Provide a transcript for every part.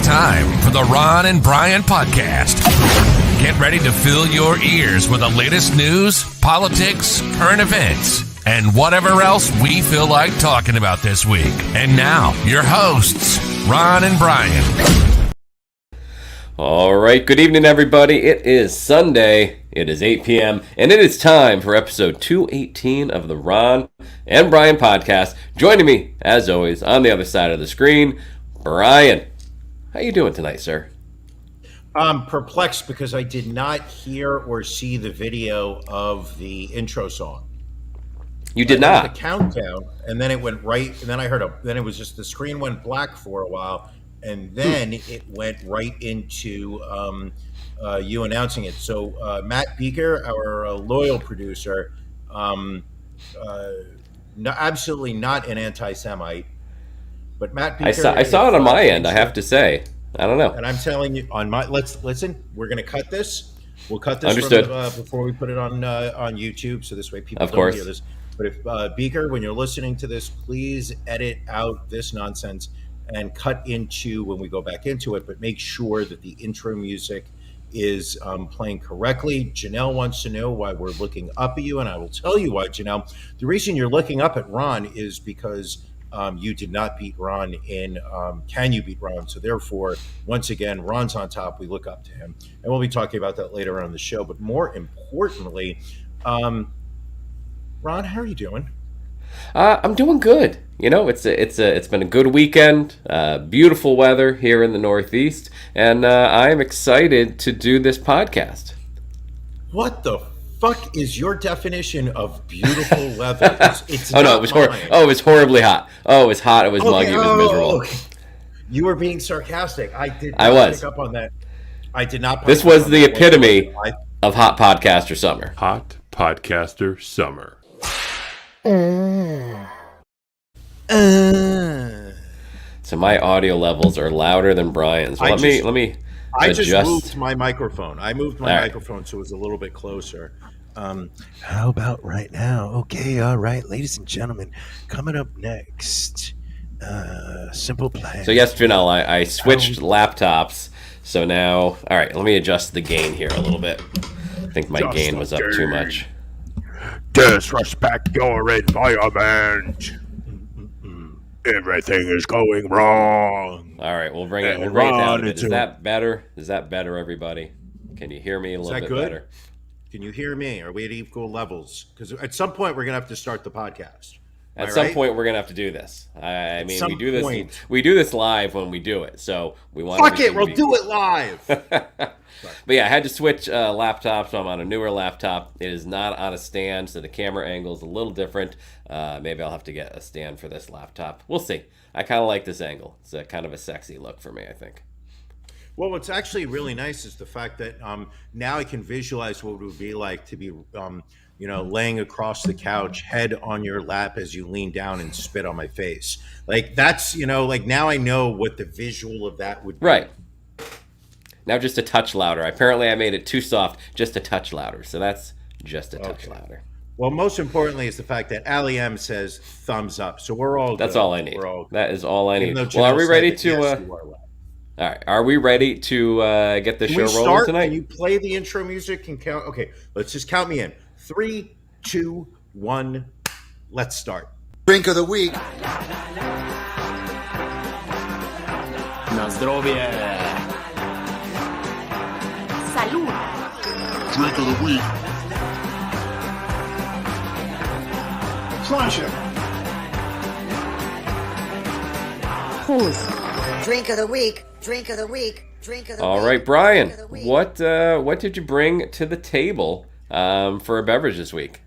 time for the Ron and Brian podcast. Get ready to fill your ears with the latest news, politics, current events, and whatever else we feel like talking about this week. And now, your hosts, Ron and Brian. All right, good evening, everybody. It is Sunday. It is 8 p.m., and it is time for episode 218 of the Ron and Brian podcast. Joining me, as always, on the other side of the screen, Brian. How you doing tonight, sir? I'm perplexed because I did not hear or see the video of the intro song. You did not? The countdown, and then it went right, and then I heard then it was just the screen went black for a while, and then it went right into you announcing it. So Matt Beaker, our loyal producer, absolutely not an anti-Semite, but Matt Beaker. I saw it on my end, I have to say. I don't know. And I'm telling you, let's listen. We're going to cut this. We'll cut this before we put it on YouTube, so this way people don't hear this. But if Beaker, when you're listening to this, please edit out this nonsense and cut into when we go back into it. But make sure that the intro music is playing correctly. Janelle wants to know why we're looking up at you, and I will tell you why, Janelle. The reason you're looking up at Ron is because you did not beat Ron in Can You Beat Ron? So therefore, once again, Ron's on top. We look up to him. And we'll be talking about that later on the show. But more importantly, Ron, how are you doing? I'm doing good. You know, it's been a good weekend, beautiful weather here in the Northeast, and I am excited to do this podcast. What the fuck is your definition of beautiful weather? It's oh no, it was it was horribly hot. Oh, it was hot. It was muggy. It was miserable. Okay. You were being sarcastic. I did not pick up on that. I did not. This was the epitome of hot podcaster summer. Hot podcaster summer. So my audio levels are louder than Brian's. Well, let me. I just moved my microphone. Microphone so it was a little bit closer. How about right now? Okay, all right, ladies and gentlemen, coming up next, simple plan. So yes, Janelle, I switched laptops. So now, all right, let me adjust the gain here a little bit. I think my gain was up too much. Disrespect your environment. Everything is going wrong. All right, we'll bring it down a bit. Is that better? Is that better, everybody? Can you hear me a little bit better? Can you hear me? Are we at equal levels? Because at some point we're gonna have to start the podcast. At some point we're gonna have to do this. I mean, we do this live when we do it. So we want. Fuck it, we'll do it live. But yeah, I had to switch laptops. So I'm on a newer laptop. It is not on a stand, so the camera angle is a little different. Maybe I'll have to get a stand for this laptop. We'll see. I kind of like this angle. It's a kind of a sexy look for me, I think. Well, what's actually really nice is the fact that now I can visualize what it would be like to be, laying across the couch, head on your lap as you lean down and spit on my face. Like that's, now I know what the visual of that would be. Right. Now just a touch louder. Apparently I made it too soft, just a touch louder. So that's just a touch louder. Well, most importantly is the fact that Ali M says thumbs up. So we're all That's good. all I need. That is all I need. Well, are we ready to... All right, are we ready to get the show rolling tonight? Can you play the intro music and count? Okay, let's just count me in. 3, 2, 1, let's start. Drink of the week. Na zdrowie. Salud. Drink of the week. Pleasure. Who's? Drink of the week. Drink of the week. Drink of the week. All right, Brian. What did you bring to the table for a beverage this week?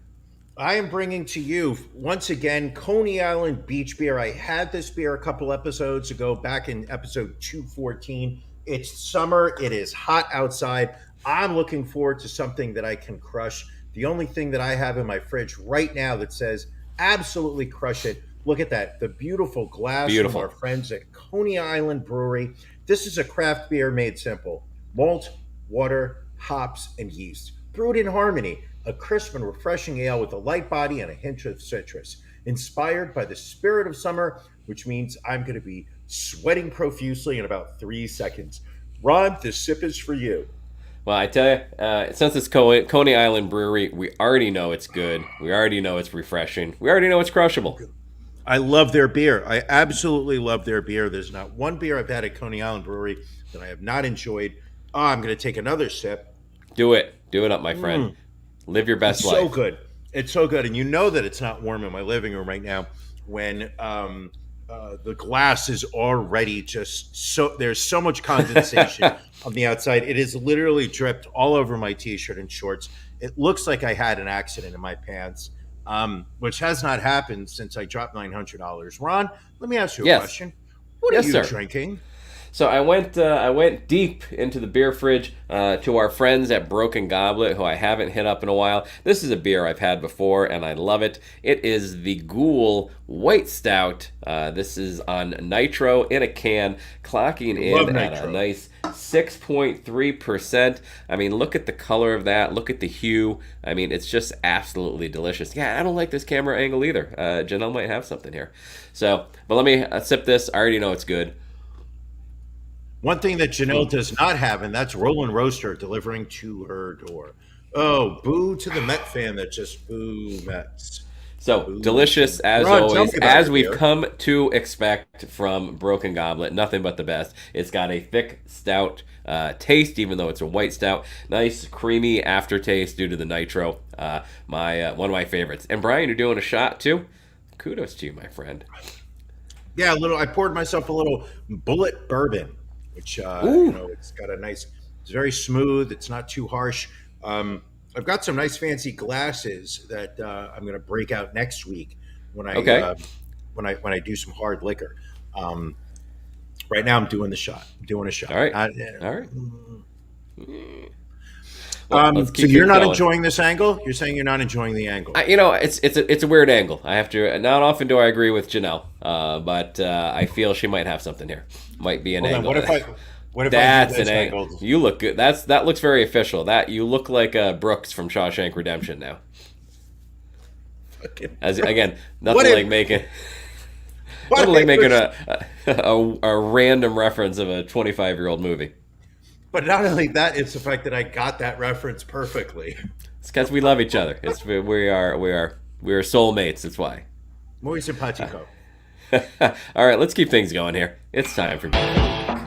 I am bringing to you, once again, Coney Island Beach Beer. I had this beer a couple episodes ago, back in episode 214. It's summer. It is hot outside. I'm looking forward to something that I can crush. The only thing that I have in my fridge right now that says absolutely crush it. Look at that. The beautiful glass from our friends at Coney Island Brewery. This is a craft beer made simple. Malt, water, hops, and yeast. Brewed in harmony. A crisp and refreshing ale with a light body and a hint of citrus. Inspired by the spirit of summer, which means I'm going to be sweating profusely in about 3 seconds. Ron, this sip is for you. Well, I tell you, since it's Coney Island Brewery, we already know it's good. We already know it's refreshing. We already know it's crushable. I love their beer. I absolutely love their beer. There's not one beer I've had at Coney Island Brewery that I have not enjoyed. Oh, I'm going to take another sip. Do it. Do it up, my friend. Live your best life. It's so good. It's so good. And you know that it's not warm in my living room right now when the glass is already just so, there's so much condensation on the outside. It is literally dripped all over my t-shirt and shorts. It looks like I had an accident in my pants, which has not happened since I dropped $900. Ron, let me ask you a question. What are you drinking? So I went deep into the beer fridge to our friends at Broken Goblet, who I haven't hit up in a while. This is a beer I've had before, and I love it. It is the Ghoul White Stout. This is on nitro in a can, clocking in at a nice 6.3%. I mean, look at the color of that. Look at the hue. I mean, it's just absolutely delicious. Yeah, I don't like this camera angle either. Janelle might have something here. So, but let me sip this. I already know it's good. One thing that Janelle does not have, and that's Roland Roaster delivering to her door. Oh, boo to the Met fan that just boo Mets. So boo. Delicious as always, as we've come to expect from Broken Goblet. Nothing but the best. It's got a thick, stout taste, even though it's a white stout. Nice, creamy aftertaste due to the nitro. One of my favorites. And Brian, you're doing a shot too? Kudos to you, my friend. Yeah, I poured myself a little Bullet bourbon, which it's got a nice, it's very smooth, it's not too harsh. I've got some nice fancy glasses that I'm going to break out next week when I when I do some hard liquor. Right now I'm doing a shot. All right. All right. So you're not enjoying this angle? You're saying you're not enjoying the angle? It's a weird angle. I have to. Not often do I agree with Janelle, but I feel she might have something here. Might be an angle. What if that's an angle? You look good. That looks very official. That you look like Brooks from Shawshank Redemption now. Nothing like making a random reference of a 25-year-old movie. But not only that, it's the fact that I got that reference perfectly. It's because we love each other. We are soulmates. That's why. Muy simpatico. All right, let's keep things going here. It's time for Beef of the Week.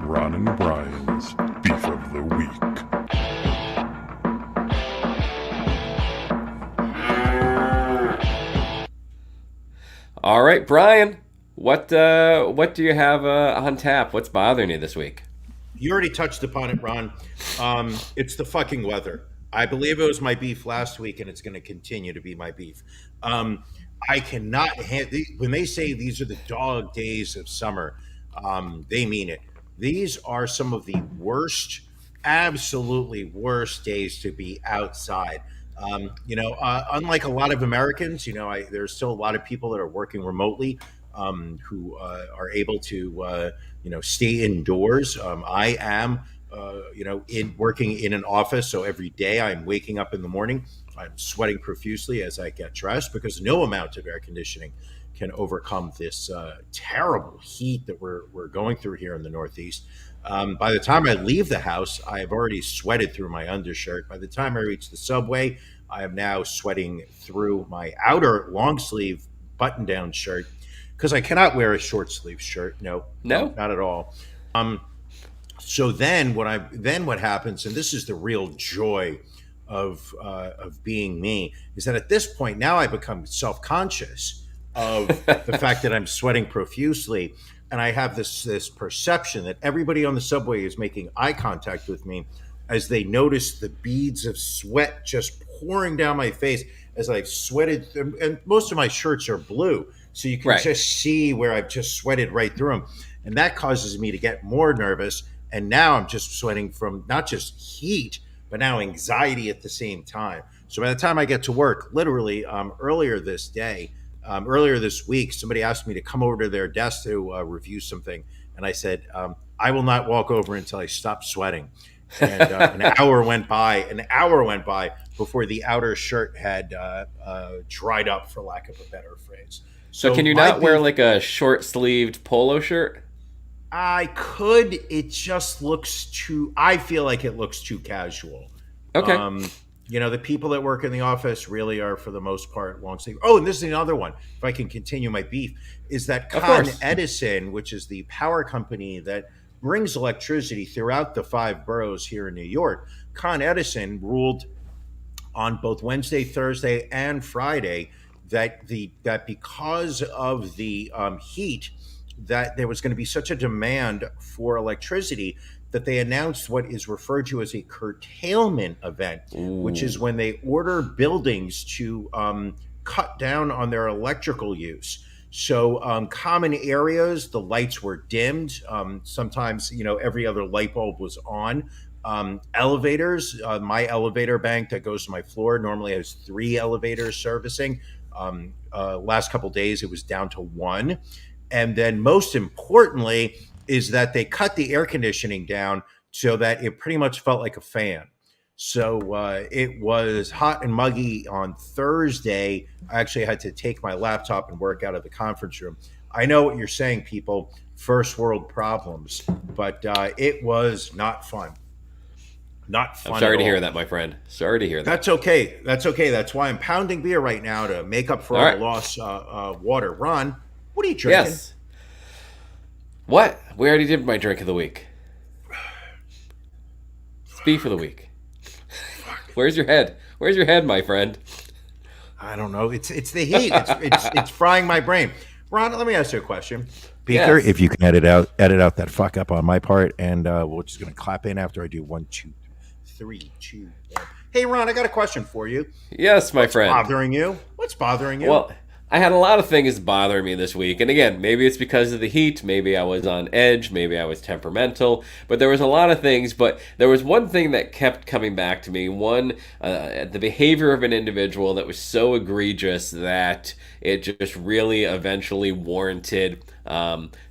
Ron and Brian's Beef of the Week. All right, Brian. What do you have on tap? What's bothering you this week? You already touched upon it, Ron. It's the fucking weather. I believe it was my beef last week, and it's going to continue to be my beef. I cannot when they say these are the dog days of summer, they mean it. These are some of the worst, absolutely worst days to be outside. Unlike a lot of Americans, there's still a lot of people that are working remotely. Who are able to, stay indoors. I am, working in an office. So every day I'm waking up in the morning, I'm sweating profusely as I get dressed because no amount of air conditioning can overcome this terrible heat that we're going through here in the Northeast. By the time I leave the house, I have already sweated through my undershirt. By the time I reach the subway, I am now sweating through my outer long sleeve button down shirt. Because I cannot wear a short sleeve shirt. No, not at all. So then what happens, and this is the real joy of being me, is that at this point now I become self-conscious of the fact that I'm sweating profusely, and I have this perception that everybody on the subway is making eye contact with me as they notice the beads of sweat just pouring down my face as I've sweated, and most of my shirts are blue. So you can just see where I've just sweated right through them. And that causes me to get more nervous. And now I'm just sweating from not just heat, but now anxiety at the same time. So by the time I get to work, literally earlier this week, somebody asked me to come over to their desk to review something. And I said, I will not walk over until I stop sweating. And an hour went by. An hour went by before the outer shirt had dried up, for lack of a better phrase. So can you not wear like a short-sleeved polo shirt? I could. It just looks too. I feel like it looks too casual. Okay. The people that work in the office really are, for the most part, long sleeve. Oh, and this is another one. If I can continue my beef, is that Con Edison, which is the power company that brings electricity throughout the 5 boroughs here in New York. Con Edison ruled on both Wednesday, Thursday, and Friday that because of the heat, that there was going to be such a demand for electricity that they announced what is referred to as a curtailment event, which is when they order buildings to cut down on their electrical use. So common areas, the lights were dimmed. Sometimes, every other light bulb was on. Elevators, my elevator bank that goes to my floor normally has 3 elevators servicing. Last couple of days, it was down to 1. And then most importantly is that they cut the air conditioning down so that it pretty much felt like a fan. So it was hot and muggy on Thursday. I actually had to take my laptop and work out of the conference room. I know what you're saying, people, first world problems, but it was not fun. Not fun. I'm sorry to hear that, my friend. Sorry to hear that. That's okay. That's why I'm pounding beer right now to make up for all the lost water. Ron, what are you drinking? Yes. What? We already did my drink of the week. It's beef of the week. Where's your head? Where's your head, my friend? I don't know. It's the heat. It's frying my brain. Ron, let me ask you a question. Beaker, if you can edit out that fuck up on my part, and we're just gonna clap in after I do 1, 2, 3, 2, 1. Hey, Ron, I got a question for you. Yes, my friend. What's bothering you? Well, I had a lot of things bothering me this week. And again, maybe it's because of the heat. Maybe I was on edge. Maybe I was temperamental. But there was a lot of things. But there was one thing that kept coming back to me. The behavior of an individual that was so egregious that it just really eventually warranted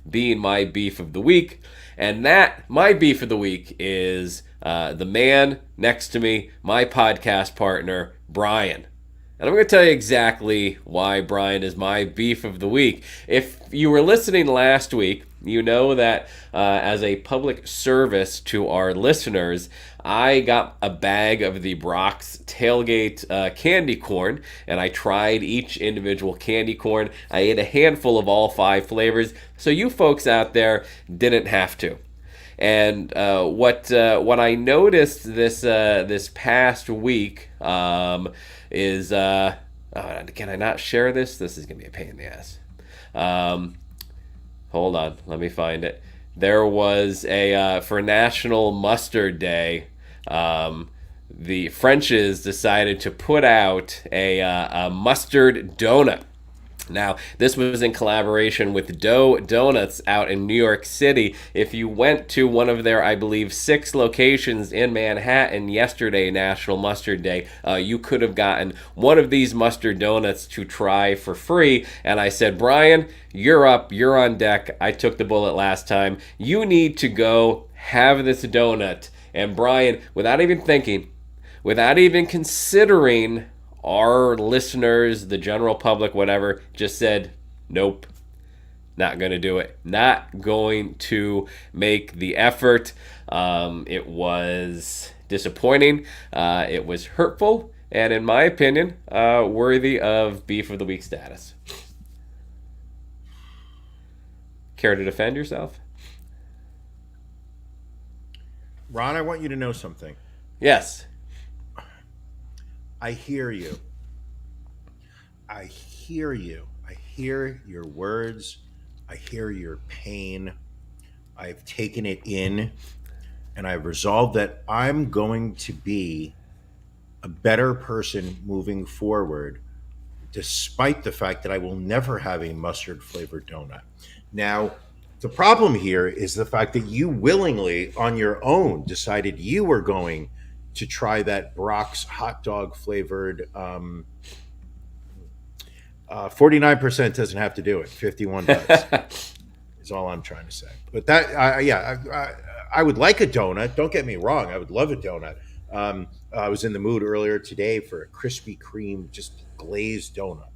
being my beef of the week. And my beef of the week is the man next to me, my podcast partner, Brian. And I'm going to tell you exactly why Brian is my beef of the week. If you were listening last week, you know that as a public service to our listeners, I got a bag of the Brock's Tailgate candy corn, and I tried each individual candy corn. I ate a handful of all 5 flavors, so you folks out there didn't have to. And what I noticed this past week is can I not share this? This is gonna be a pain in the ass. Hold on, let me find it. There was for National Mustard Day, the Frenches decided to put out a mustard donut. Now, this was in collaboration with Dough Donuts out in New York City. If you went to one of their, I believe, 6 locations in Manhattan yesterday, National Mustard Day, you could have gotten one of these mustard donuts to try for free. And I said, Brian, you're up. You're on deck. I took the bullet last time. You need to go have this donut. And Brian, without even thinking, without even considering our listeners, the general public, whatever, just said, nope, not going to do it. Not going to make the effort. It was disappointing. It was hurtful. And in my opinion, worthy of beef of the week status. Care to defend yourself? Ron, I want you to know something. Yes. I hear you. I hear you. I hear your words. I hear your pain. I've taken it in, and I've resolved that I'm going to be a better person moving forward, despite the fact that I will never have a mustard-flavored donut. Now, the problem here is the fact that you willingly, on your own, decided you were going to try that Brock's hot dog flavored 49% doesn't have to do it. 51 does. Is all I'm trying to say. But that, I would like a donut. Don't get me wrong. I would love a donut. I was in the mood earlier today for a Krispy Kreme, just glazed donut.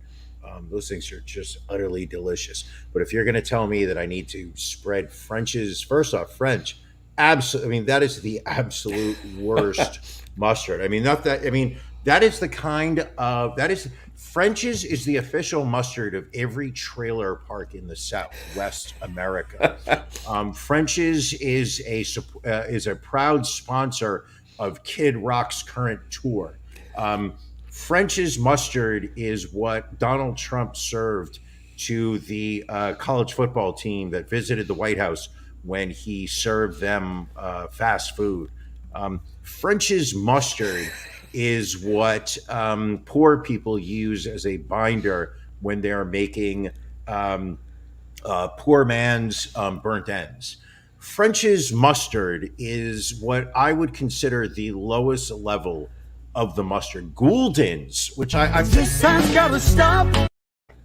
Those things are just utterly delicious. But if you're going to tell me that I need to spread French's, first off, French, absolutely. I mean, that is the absolute worst mustard. I mean, not that. I mean, that is the kind of that is French's is the official mustard of every trailer park in the Southwest America. French's is a proud sponsor of Kid Rock's current tour. French's mustard is what Donald Trump served to the college football team that visited the White House when he served them fast food. French's mustard is what poor people use as a binder when they're making poor man's burnt ends. French's mustard is what I would consider the lowest level of the mustard. Gouldens, which I've just gotta stop.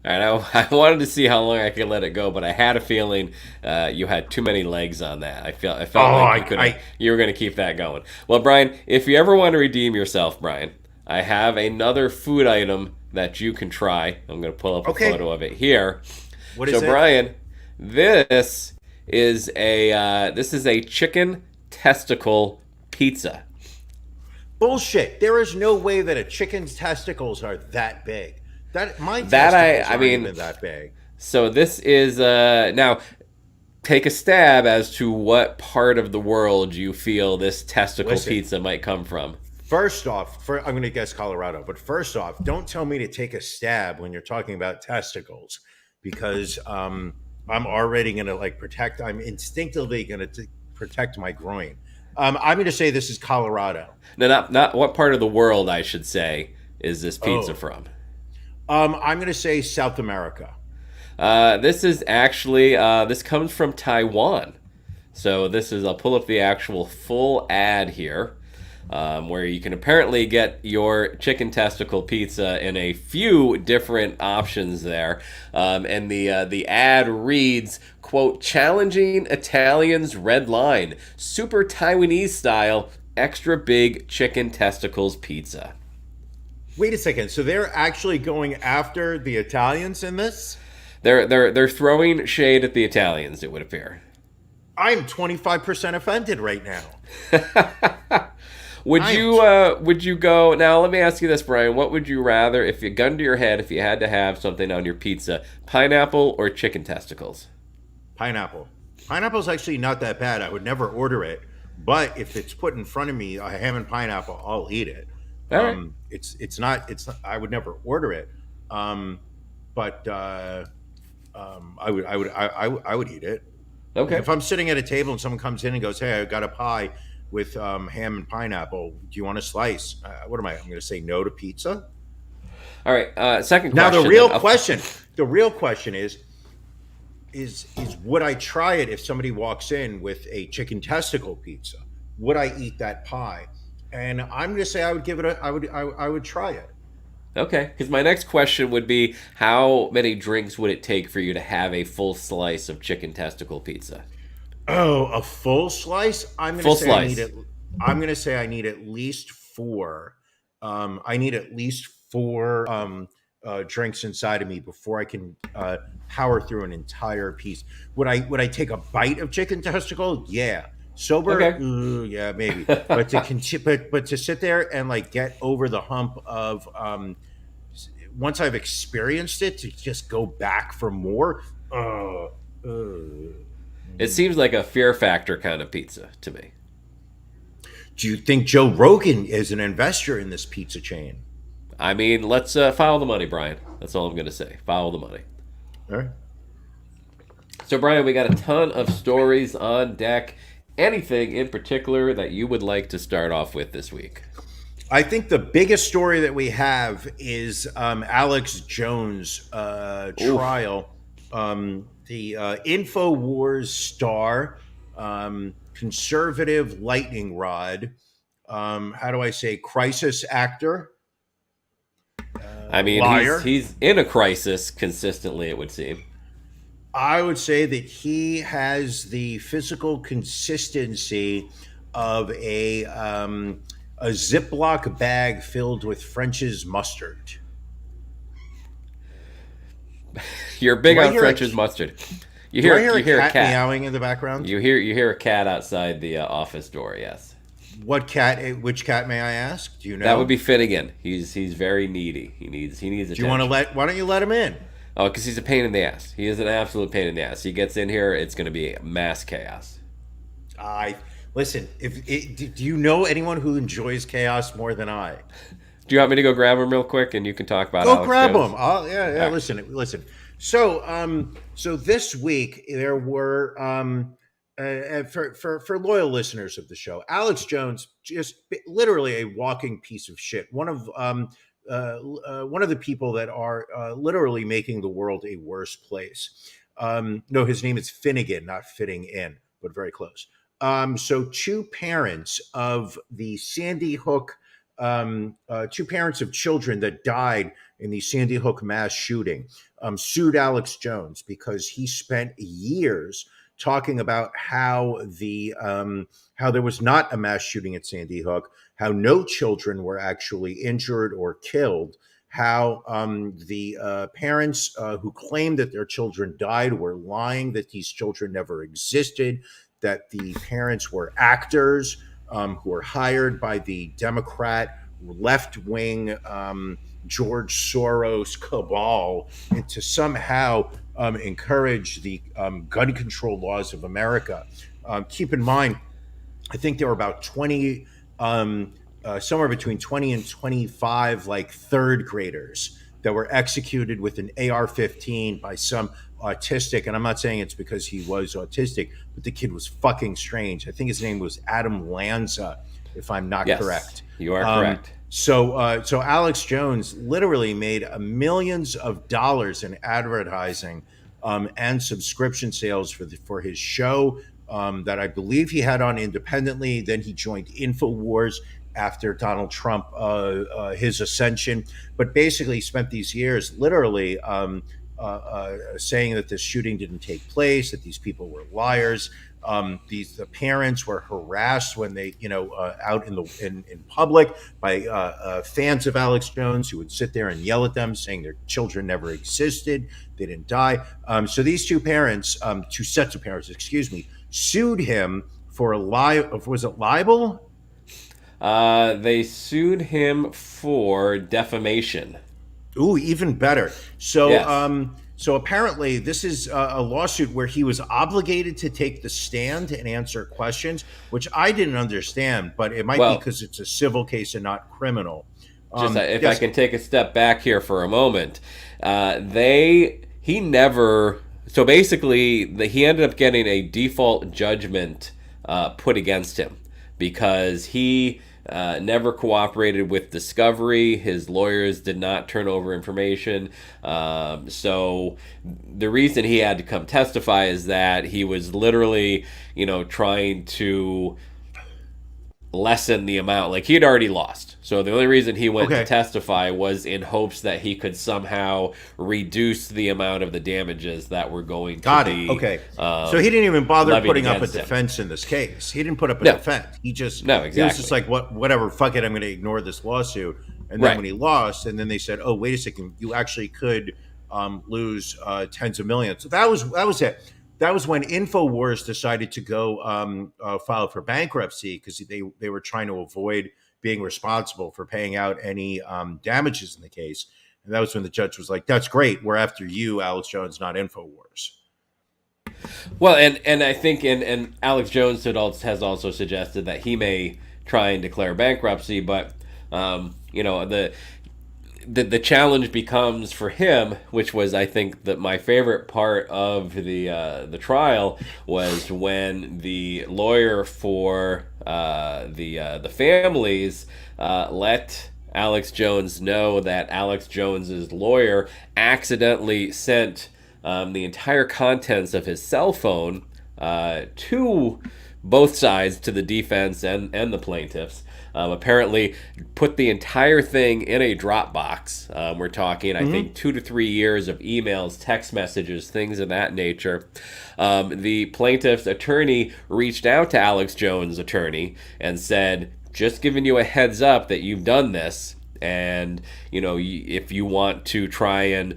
All right, I wanted to see how long I could let it go, but I had a feeling you had too many legs on that. I felt like you were going to keep that going. Well, Brian, if you ever want to redeem yourself, Brian, I have another food item that you can try. I'm going to pull up a photo of it here. What is it? So, Brian, this is a chicken testicle pizza. Bullshit. There is no way that a chicken's testicles are that big. Even that big. So this is now take a stab as to what part of the world you feel this testicle pizza might come from. First off, I'm going to guess Colorado, but first off, don't tell me to take a stab when you're talking about testicles, because I'm already going to I'm instinctively going to protect my groin. I'm going to say this is Colorado. No, not what part of the world, I should say, is this pizza from? I'm going to say South America. This is actually, this comes from Taiwan. So I'll pull up the actual full ad here, where you can apparently get your chicken testicle pizza in a few different options there. And the ad reads, quote, challenging Italians red line, super Taiwanese style, extra big chicken testicles pizza. Wait a second. So they're actually going after the Italians in this? They're throwing shade at the Italians, it would appear. I'm 25% offended right now. Would you go now? Let me ask you this, Brian. What would you rather, if you gun to your head, if you had to have something on your pizza, pineapple or chicken testicles? Pineapple. Pineapple's actually not that bad. I would never order it, but if it's put in front of me, a ham and pineapple, I'll eat it. All right. It's not. I would never order it, but I would eat it. Okay. If I'm sitting at a table and someone comes in and goes, "Hey, I got a pie with ham and pineapple. Do you want a slice?" What am I? I'm going to say no to pizza. All right. Second question. Now the real question is would I try it if somebody walks in with a chicken testicle pizza? Would I eat that pie? And I'm going to say I would give it I would try it. Okay, because my next question would be, how many drinks would it take for you to have a full slice of chicken testicle pizza? Oh, a full slice? I'm going to say I need at least 4. I need at least 4 drinks inside of me before I can power through an entire piece. Would I take a bite of chicken testicle? Yeah. Sober? Okay. Yeah, maybe. But to sit there and get over the hump of once I've experienced it, to just go back for more. It seems like a Fear Factor kind of pizza to me. Do you think Joe Rogan is an investor in this pizza chain? I mean, let's follow the money, Brian. That's all I'm going to say. Follow the money. All right. So, Brian, we got a ton of stories on deck. Anything in particular that you would like to start off with this week? I think the biggest story that we have is Alex Jones' trial. The InfoWars star, conservative lightning rod, how do I say, crisis actor? I mean, liar. He's in a crisis consistently, it would seem. I would say that he has the physical consistency of a Ziploc bag filled with French's mustard. You're big on French's mustard. You hear a cat meowing in the background? You hear a cat outside the office door. Yes. What cat? Which cat may I ask? Do you know? That would be Finnegan. He's very needy. He needs attention. Do you want to why don't you let him in? Oh, because he's a pain in the ass. He is an absolute pain in the ass. He gets in here, it's going to be mass chaos. Listen. Do you know anyone who enjoys chaos more than I? Do you want me to go grab him real quick, and you can talk about? Go grab him. Yeah. Listen. So this week there were for loyal listeners of the show, Alex Jones, just literally a walking piece of shit. One of the people that are literally making the world a worse place. No, his name is Finnegan, not fitting in, but very close. So two parents of the Sandy Hook, two parents of children that died in the Sandy Hook mass shooting, sued Alex Jones because he spent years talking about how there was not a mass shooting at Sandy Hook, how no children were actually injured or killed, how the parents who claimed that their children died were lying, that these children never existed, that the parents were actors who were hired by the Democrat left-wing George Soros cabal to somehow encourage the gun control laws of America. Keep in mind, I think there were about 20, somewhere between 20 and 25, like third graders that were executed with an AR-15 by some autistic, and I'm not saying it's because he was autistic, but the kid was fucking strange. I think his name was Adam Lanza, if I'm not correct. You are correct. So Alex Jones literally made millions of dollars in advertising and subscription sales for his show that I believe he had on independently. Then he joined InfoWars after Donald Trump, his ascension. But basically spent these years literally saying that this shooting didn't take place, that these people were liars. The parents were harassed when they, out in public by fans of Alex Jones who would sit there and yell at them, saying their children never existed, they didn't die. So these two sets of parents, sued him for was it libel? They sued him for defamation. Ooh, even better. So, yes. So apparently this is a lawsuit where he was obligated to take the stand and answer questions, which I didn't understand, but it might be because it's a civil case and not criminal. If I can take a step back here for a moment, he ended up getting a default judgment put against him because he never cooperated with discovery. His lawyers did not turn over information. So the reason he had to come testify is that he was literally, trying to lessen the amount. Like, he had already lost. So the only reason he went to testify was in hopes that he could somehow reduce the amount of the damages that were going to be. Okay. So he didn't even bother putting up a defense in this case. He didn't put up a defense. He just he was just like, whatever, fuck it, I'm going to ignore this lawsuit. And then when he lost, and then they said, oh, wait a second, you actually could lose tens of millions. So that was it. That was when InfoWars decided to go file for bankruptcy because they were trying to avoid being responsible for paying out any damages in the case. And that was when the judge was like, that's great. We're after you, Alex Jones, not InfoWars. Well, and I think and Alex Jones has also suggested that he may try and declare bankruptcy, but the challenge becomes for him, which was, I think, my favorite part of the trial was when the lawyer for the families let Alex Jones know that Alex Jones's lawyer accidentally sent the entire contents of his cell phone to both sides, to the defense and the plaintiffs. Apparently put the entire thing in a Dropbox. We're talking, I think, 2 to 3 years of emails, text messages, things of that nature. The plaintiff's attorney reached out to Alex Jones' attorney and said, just giving you a heads up that you've done this, and, if you want to try and,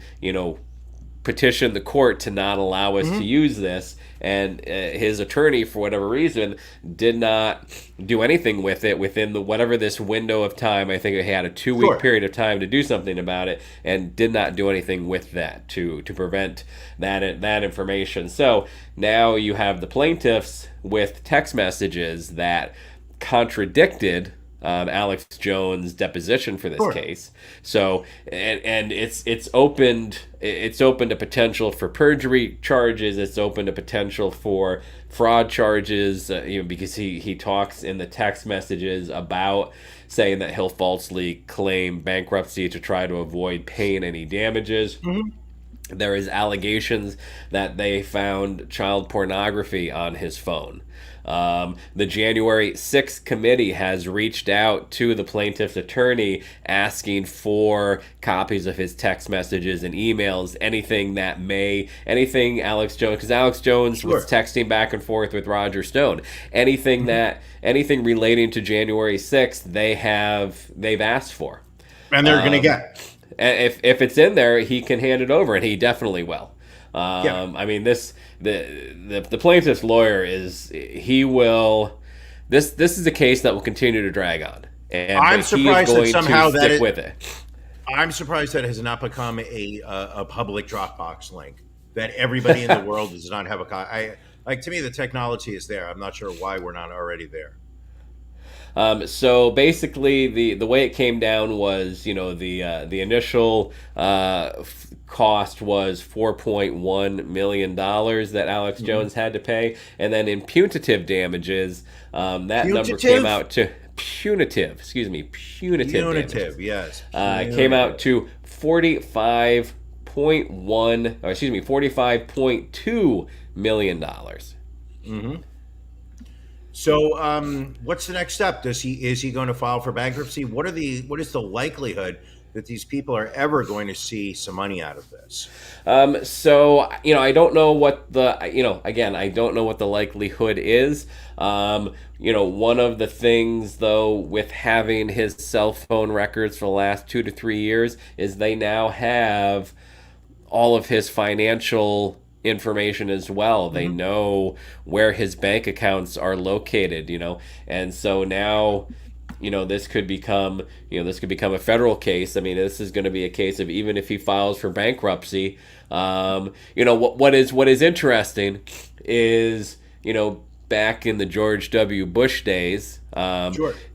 petition the court to not allow us to use this. And his attorney, for whatever reason, did not do anything with it within whatever this window of time. I think he had a 2-week period of time to do something about it, and did not do anything with that to prevent that information. So now you have the plaintiffs with text messages that contradicted Alex Jones' deposition for this case. So and it's opened a potential for perjury charges. It's opened a potential for fraud charges. Because he talks in the text messages about saying that he'll falsely claim bankruptcy to try to avoid paying any damages. There is allegations that they found child pornography on his phone. The January 6th committee has reached out to the plaintiff's attorney asking for copies of his text messages and emails, anything Alex Jones, because Alex Jones was texting back and forth with Roger Stone, anything relating to January 6th, they've asked for. And they're going to get. If it's in there, he can hand it over, and he definitely will. I mean, the plaintiff's lawyer this is a case that will continue to drag on, and I'm surprised that somehow with it. I'm surprised that it has not become a public Dropbox link that everybody in the world does not have a copy. To me, the technology is there. I'm not sure why we're not already there. So basically, the way it came down was, the initial cost was $4.1 million that Alex Jones had to pay, and then in punitive damages, number came out to punitive damages. Yes, came out to $45.2 million. So, what's the next step? Is he going to file for bankruptcy? What is the likelihood that these people are ever going to see some money out of this? So I don't know what I don't know what the likelihood is. One of the things, though, with having his cell phone records for the last 2 to 3 years is they now have all of his financial information as well. They know where his bank accounts are located, and so now, this could become a federal case. I mean, this is going to be a case of, even if he files for bankruptcy, what is interesting is, back in the George W. Bush days,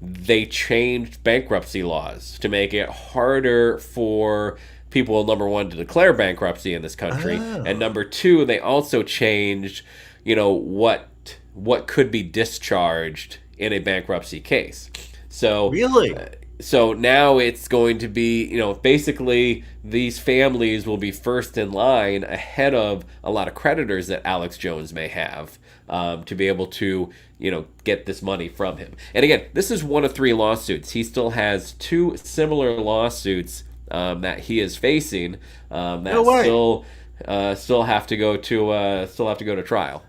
they changed bankruptcy laws to make it harder for people, number one, to declare bankruptcy in this country, and number two, they also changed, what could be discharged in a bankruptcy case. So really, so now it's going to be, basically these families will be first in line ahead of a lot of creditors that Alex Jones may have, to be able to, get this money from him. And again, this is one of 3 lawsuits. He still has 2 similar lawsuits that he is facing, that still have to go to trial.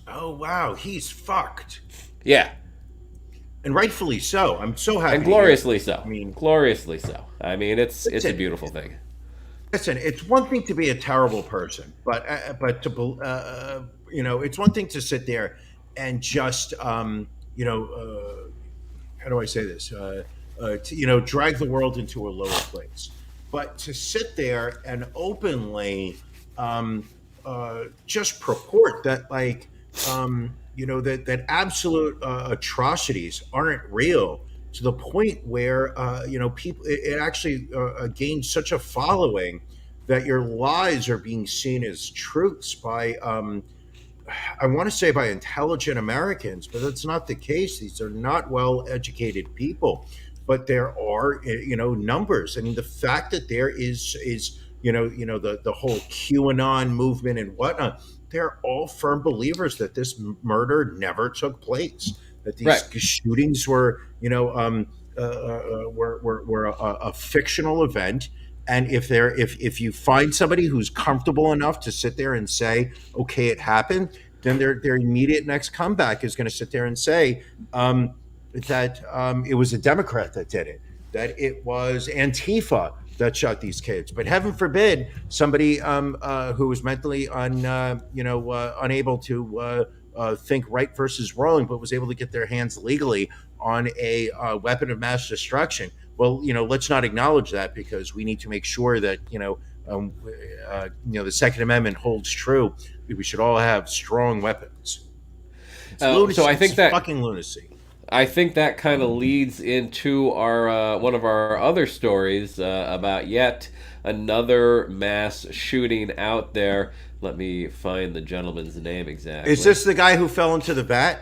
Oh wow, he's fucked. Yeah, and rightfully so. I'm so happy. And gloriously so. Gloriously so. I mean, it's a beautiful thing. Listen, it's one thing to be a terrible person, but to it's one thing to sit there and just how do I say this? Drag the world into a lower place. But to sit there and openly just purport that, that absolute atrocities aren't real, to the point where people, it actually gained such a following that your lies are being seen as truths by I want to say by intelligent Americans, but that's not the case. These are not well-educated people, but there are numbers. I mean, the fact that there is the whole QAnon movement and whatnot, they're all firm believers that this murder never took place, that these Right. shootings were, were a fictional event. And if you find somebody who's comfortable enough to sit there and say, okay, it happened, then their immediate next comeback is going to sit there and say that it was a Democrat that did it, that it was Antifa that shot these kids. But heaven forbid somebody who was mentally unable to think right versus wrong, but was able to get their hands legally on a weapon of mass destruction. Well, let's not acknowledge that, because we need to make sure that the Second Amendment holds true. We should all have strong weapons. Lunacy. So I think that fucking lunacy. I think that kind of leads into our one of our other stories about yet another mass shooting out there. Let me find the gentleman's name exactly. Is this the guy who fell into the vat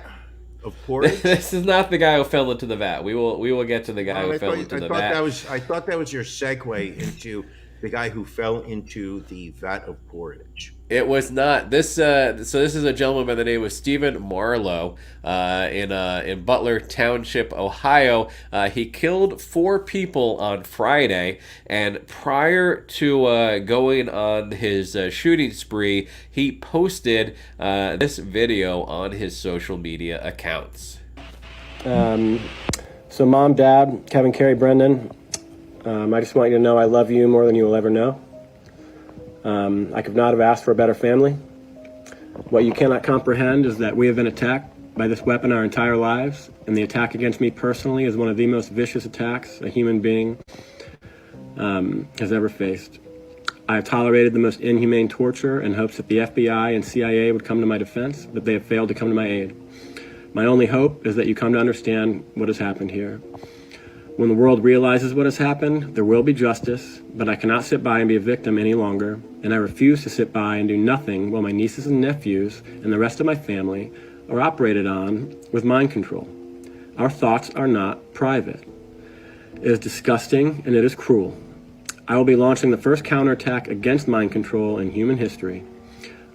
of porridge? This is not the guy who fell into the vat. We will get to the guy who fell into the vat. I thought that was your segue into the guy who fell into the vat of porridge. It was not this. So this is a gentleman by the name of Stephen Marlow in Butler Township, Ohio. He killed 4 people on Friday, and prior to going on his shooting spree, he posted this video on his social media accounts. So Mom, Dad, Kevin, Carrie, Brendan, I just want you to know I love you more than you will ever know. I could not have asked for a better family. What you cannot comprehend is that we have been attacked by this weapon our entire lives, and the attack against me personally is one of the most vicious attacks a human being has ever faced. I have tolerated the most inhumane torture in hopes that the FBI and CIA would come to my defense, but they have failed to come to my aid. My only hope is that you come to understand what has happened here. When the world realizes what has happened, there will be justice, but I cannot sit by and be a victim any longer, and I refuse to sit by and do nothing while my nieces and nephews and the rest of my family are operated on with mind control. Our thoughts are not private. It is disgusting and it is cruel. I will be launching the first counterattack against mind control in human history.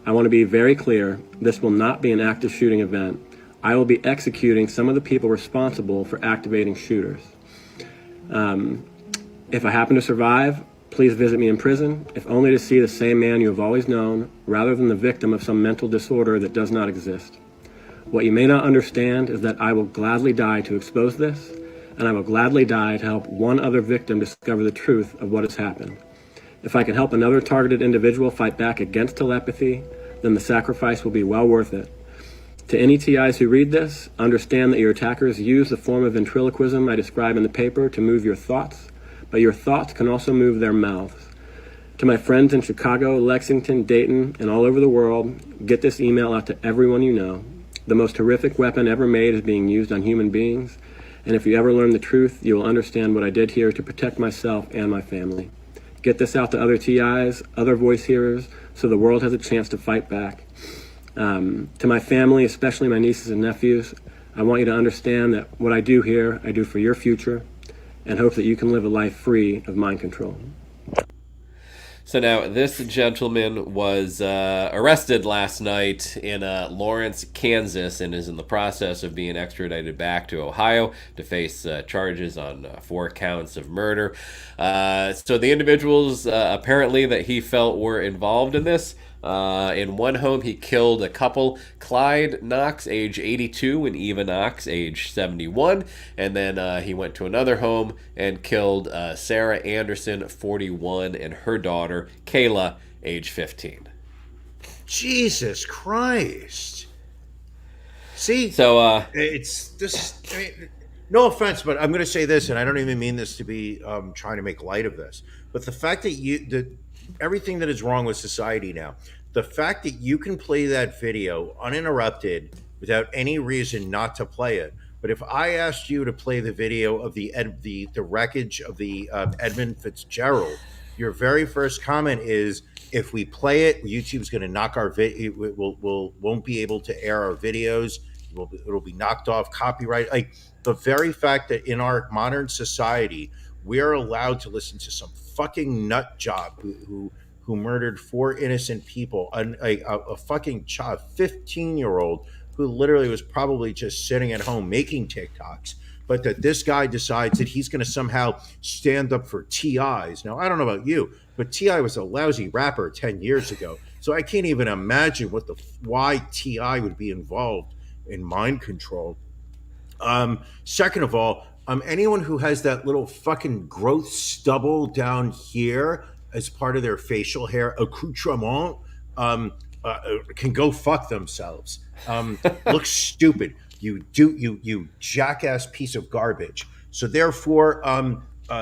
I want to be very clear, this will not be an active shooting event. I will be executing some of the people responsible for activating shooters. If I happen to survive, please visit me in prison, if only to see the same man you have always known, rather than the victim of some mental disorder that does not exist. What you may not understand is that I will gladly die to expose this, and I will gladly die to help one other victim discover the truth of what has happened. If I can help another targeted individual fight back against telepathy, then the sacrifice will be well worth it. To any TIs who read this, understand that your attackers use the form of ventriloquism I describe in the paper to move your thoughts, but your thoughts can also move their mouths. To my friends in Chicago, Lexington, Dayton, and all over the world, get this email out to everyone you know. The most horrific weapon ever made is being used on human beings, and if you ever learn the truth, you will understand what I did here to protect myself and my family. Get this out to other TIs, other voice hearers, so the world has a chance to fight back. To my family, especially my nieces and nephews, I want you to understand that what I do here, I do for your future, and hope that you can live a life free of mind control. So now, this gentleman was arrested last night in Lawrence, Kansas, and is in the process of being extradited back to Ohio to face charges on 4 counts of murder. So the individuals apparently that he felt were involved in this, in one home, he killed a couple, Clyde Knox, age 82, and Eva Knox, age 71. And then he went to another home and killed Sarah Anderson, 41, and her daughter, Kayla, age 15. Jesus Christ. See, so it's this. I mean, no offense, but I'm going to say this, and I don't even mean this to be trying to make light of this. But the fact that everything that is wrong with society now, the fact that you can play that video uninterrupted without any reason not to play it. But if I asked you to play the video of the wreckage of the Edmund Fitzgerald, your very first comment is, if we play it, YouTube's going to knock our video. Won't be able to air our videos. It'll be knocked off copyright. Like, the very fact that in our modern society we are allowed to listen to some fucking nut job who murdered 4 innocent people, a fucking child, 15-year-old who literally was probably just sitting at home making TikToks, but that this guy decides that he's going to somehow stand up for TIs. Now, I don't know about you, but TI was a lousy rapper 10 years ago. So I can't even imagine why TI would be involved in mind control. Second of all, anyone who has that little fucking growth stubble down here as part of their facial hair accoutrement can go fuck themselves. Looks stupid. You jackass piece of garbage. So therefore,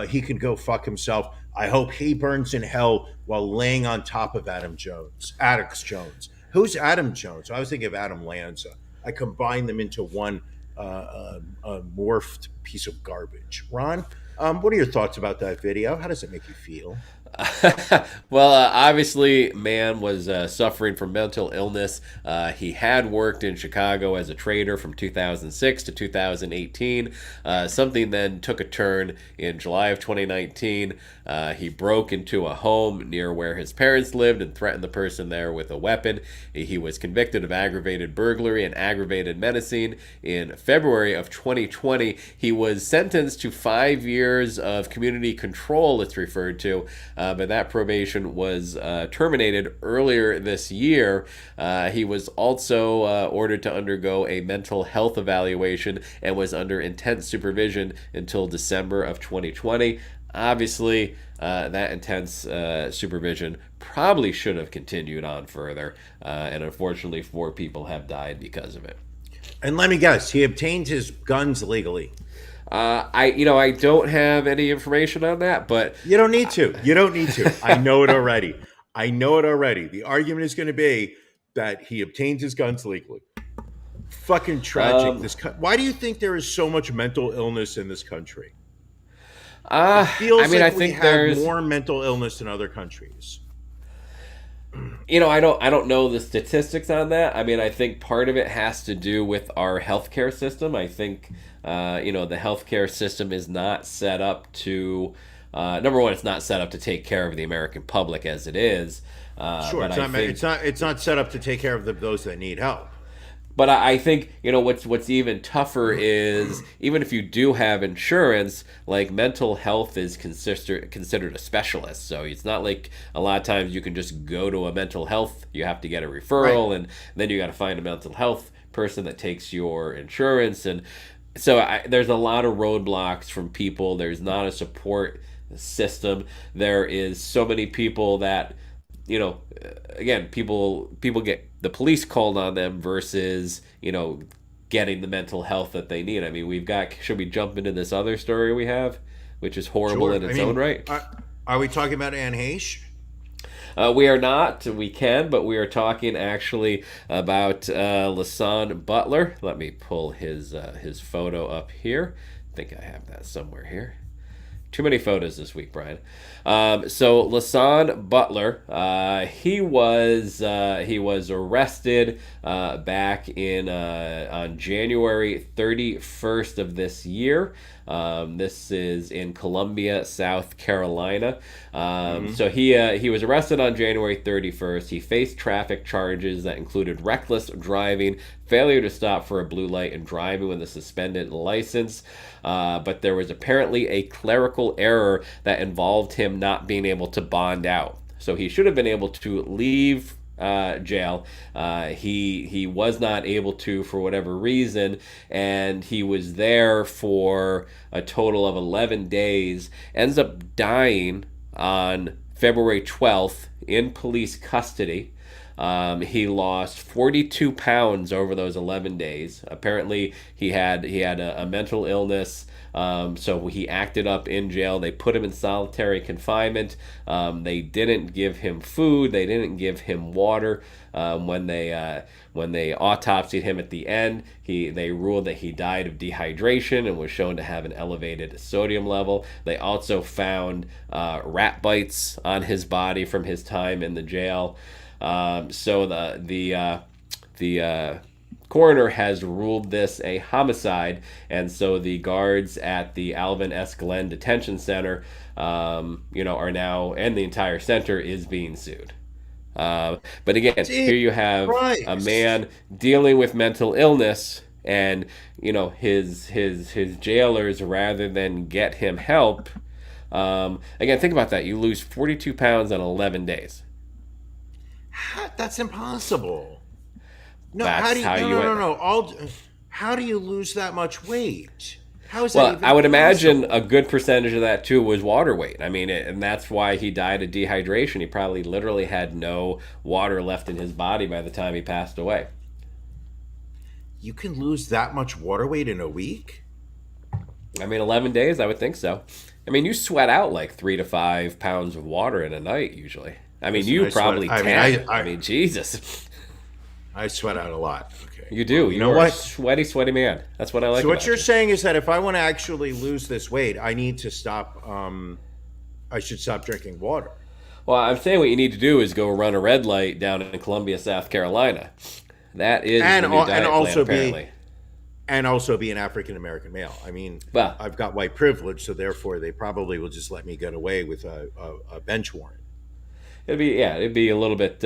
he can go fuck himself. I hope he burns in hell while laying on top of Alex Jones. Who's Adam Jones? I was thinking of Adam Lanza. I combined them into one morphed piece of garbage. Ron, what are your thoughts about that video? How does it make you feel? Well, obviously, man was suffering from mental illness. He had worked in Chicago as a trader from 2006 to 2018. Something then took a turn in July of 2019. He broke into a home near where his parents lived and threatened the person there with a weapon. He was convicted of aggravated burglary and aggravated menacing in February of 2020. He was sentenced to 5 years of community control, it's referred to. But that probation was terminated earlier this year. He was also ordered to undergo a mental health evaluation and was under intense supervision until December of 2020. Obviously, that intense supervision probably should have continued on further, and unfortunately 4 people have died because of it. And let me guess, he obtained his guns legally. I don't have any information on that, but you don't need to. I know it already. The argument is going to be that he obtained his guns legally. Fucking tragic. Why do you think there is so much mental illness in this country? It feels I think there's more mental illness in other countries. I don't know the statistics on that. I mean, I think part of it has to do with our healthcare system. I think, the healthcare system is not set up to, number one, it's not set up to take care of the American public as it is. Sure, it's not set up to take care of those that need help. But I think, what's even tougher is, even if you do have insurance, like mental health is considered a specialist. So it's not like a lot of times you can just go to a mental health. You have to get a referral, right. And then you got to find a mental health person that takes your insurance. And so there's a lot of roadblocks from people. There's not a support system. There is so many people that, again, people get the police called on them versus, getting the mental health that they need. I mean, should we jump into this other story we have, which is horrible in its own right? Are we talking about Anne Heche? We are not. We can, but we are talking actually about Lason Butler. Let me pull his photo up here. I think I have that somewhere here. Too many photos this week, Brian. So Lason Butler, he was arrested back in on January 31st of this year. This is in Columbia, South Carolina. So he was arrested on January 31st. He faced traffic charges that included reckless driving, failure to stop for a blue light, and driving with a suspended license. But there was apparently a clerical error that involved him not being able to bond out. So he should have been able to leave jail. He was not able to for whatever reason, and he was there for a total of 11 days. Ends up dying on February 12th in police custody. He lost 42 pounds over those 11 days. Apparently, he had a mental illness. So he acted up in jail. They put him in solitary confinement. They didn't give him food. They didn't give him water. When they autopsied him at the end, they ruled that he died of dehydration and was shown to have an elevated sodium level. They also found rat bites on his body from his time in the jail. So the coroner has ruled this a homicide, and so the guards at the Alvin S. Glenn Detention Center, are now, and the entire center is being sued. But again, here you have a man dealing with mental illness, and his jailers, rather than get him help. Again, think about that. You lose 42 pounds in 11 days. That's impossible. No, That's how do you lose that much weight? How is that even I would imagine possible? a good percentage of that too was water weight. I mean, and that's why he died of dehydration. He probably literally had no water left in his body by the time he passed away. You can lose that much water weight in a week? I mean, 11 days, I would think so. I mean, you sweat out like 3 to 5 pounds of water in a night usually. I mean, you probably 10. I mean, Jesus. I sweat out a lot. Okay. You do. You know what? Sweaty man. That's what I like. So what you're saying is that if I want to actually lose this weight, I need to stop. I should stop drinking water. Well, I'm saying what you need to do is go run a red light down in Columbia, South Carolina. That is the new diet plan, apparently. And also be an African American male. I mean, I've got white privilege, so therefore they probably will just let me get away with a bench warrant. It'd be a little bit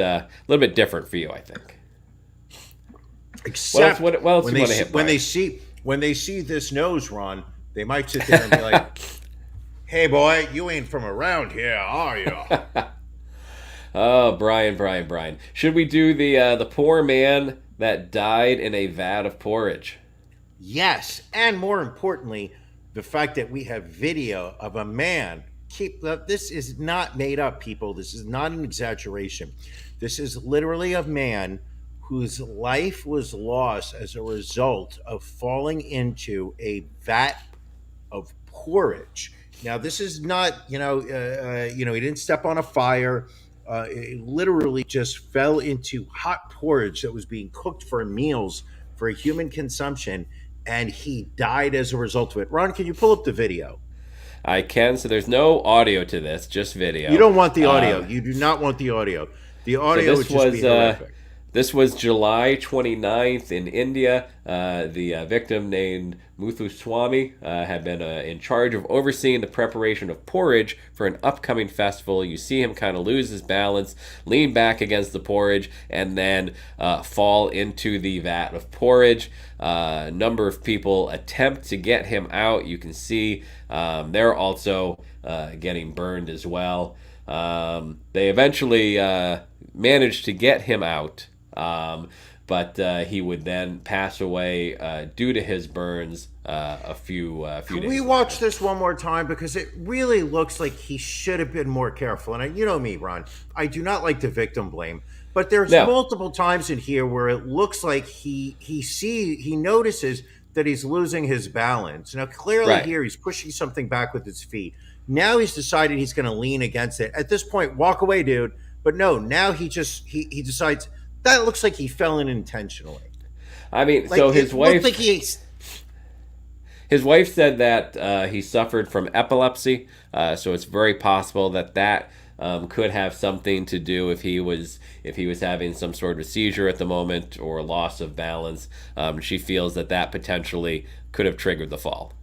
different for you, I think. Except what else when you want to hit? When they see this nose, Ron, they might sit there and be like, "Hey, boy, you ain't from around here, are you?" Oh, Brian. Should we do the poor man that died in a vat of porridge? Yes, and more importantly, the fact that we have video of a man. This is not made up, people. This is not an exaggeration. This is literally a man whose life was lost as a result of falling into a vat of porridge. Now, this is not, he didn't step on a fire. It literally just fell into hot porridge that was being cooked for meals for human consumption, and he died as a result of it. Ron, can you pull up the video? I can. So there's no audio to this, just video. You don't want the audio. You do not want the audio. The audio would just be horrific. This was July 29th in India. The victim, named Muthuswamy, had been in charge of overseeing the preparation of porridge for an upcoming festival. You see him kind of lose his balance, lean back against the porridge, and then fall into the vat of porridge. A number of people attempt to get him out. You can see they're also getting burned as well. They eventually managed to get him out. But he would then pass away due to his burns a few days later. Can we watch this one more time? Because it really looks like he should have been more careful. And you know me, Ron, I do not like to victim blame. But there's multiple times in here where it looks like he notices that he's losing his balance. Now, clearly here he's pushing something back with his feet. Now he's decided he's going to lean against it. At this point, walk away, dude. But no, now he decides that looks like he fell in intentionally. I mean, so his wife said that he suffered from epilepsy. So it's very possible that could have something to do if he was having some sort of seizure at the moment or loss of balance. She feels that potentially could have triggered the fall.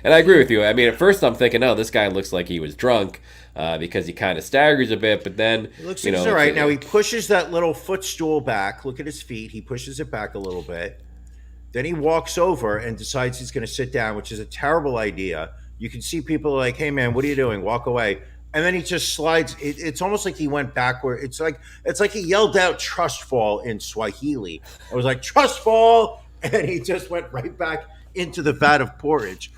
And I agree with you. I mean, at first I'm thinking, oh, this guy looks like he was drunk because he kind of staggers a bit, but then it looks all right. Now he pushes that little footstool back. Look at his feet. He pushes it back a little bit. Then he walks over and decides he's going to sit down, which is a terrible idea. You can see people like, "Hey, man, what are you doing? Walk away." And then he just slides. It's almost like he went backward. It's like he yelled out "trust fall" in Swahili. It was like "trust fall," and he just went right back into the vat of porridge.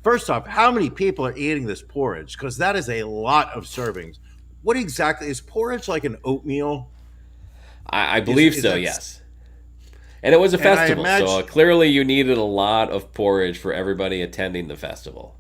First off, how many people are eating this porridge? Because that is a lot of servings. What exactly is porridge, like an oatmeal? I believe so. Yes. And it was a festival, so clearly you needed a lot of porridge for everybody attending the festival.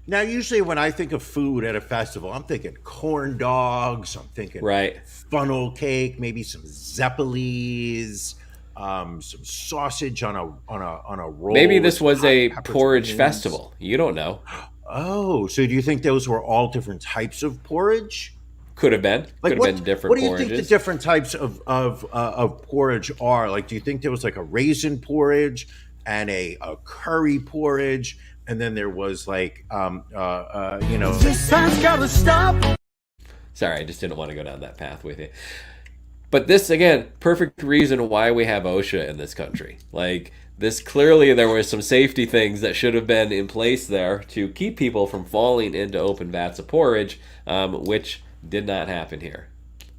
Now, usually when I think of food at a festival, I'm thinking corn dogs, I'm thinking funnel cake, maybe some zeppelis, some sausage on a roll. Maybe this was a porridge festival. You don't know. Oh, so do you think those were all different types of porridge? Could have been. Like Could have been different What do you porridges. think the different types of porridge are? Like, do you think there was like a raisin porridge and a curry porridge, and then there was like This time's gotta stop. Sorry, I just didn't want to go down that path with you. But this, again, perfect reason why we have OSHA in this country. Like, this clearly there were some safety things that should have been in place there to keep people from falling into open vats of porridge, which did not happen here.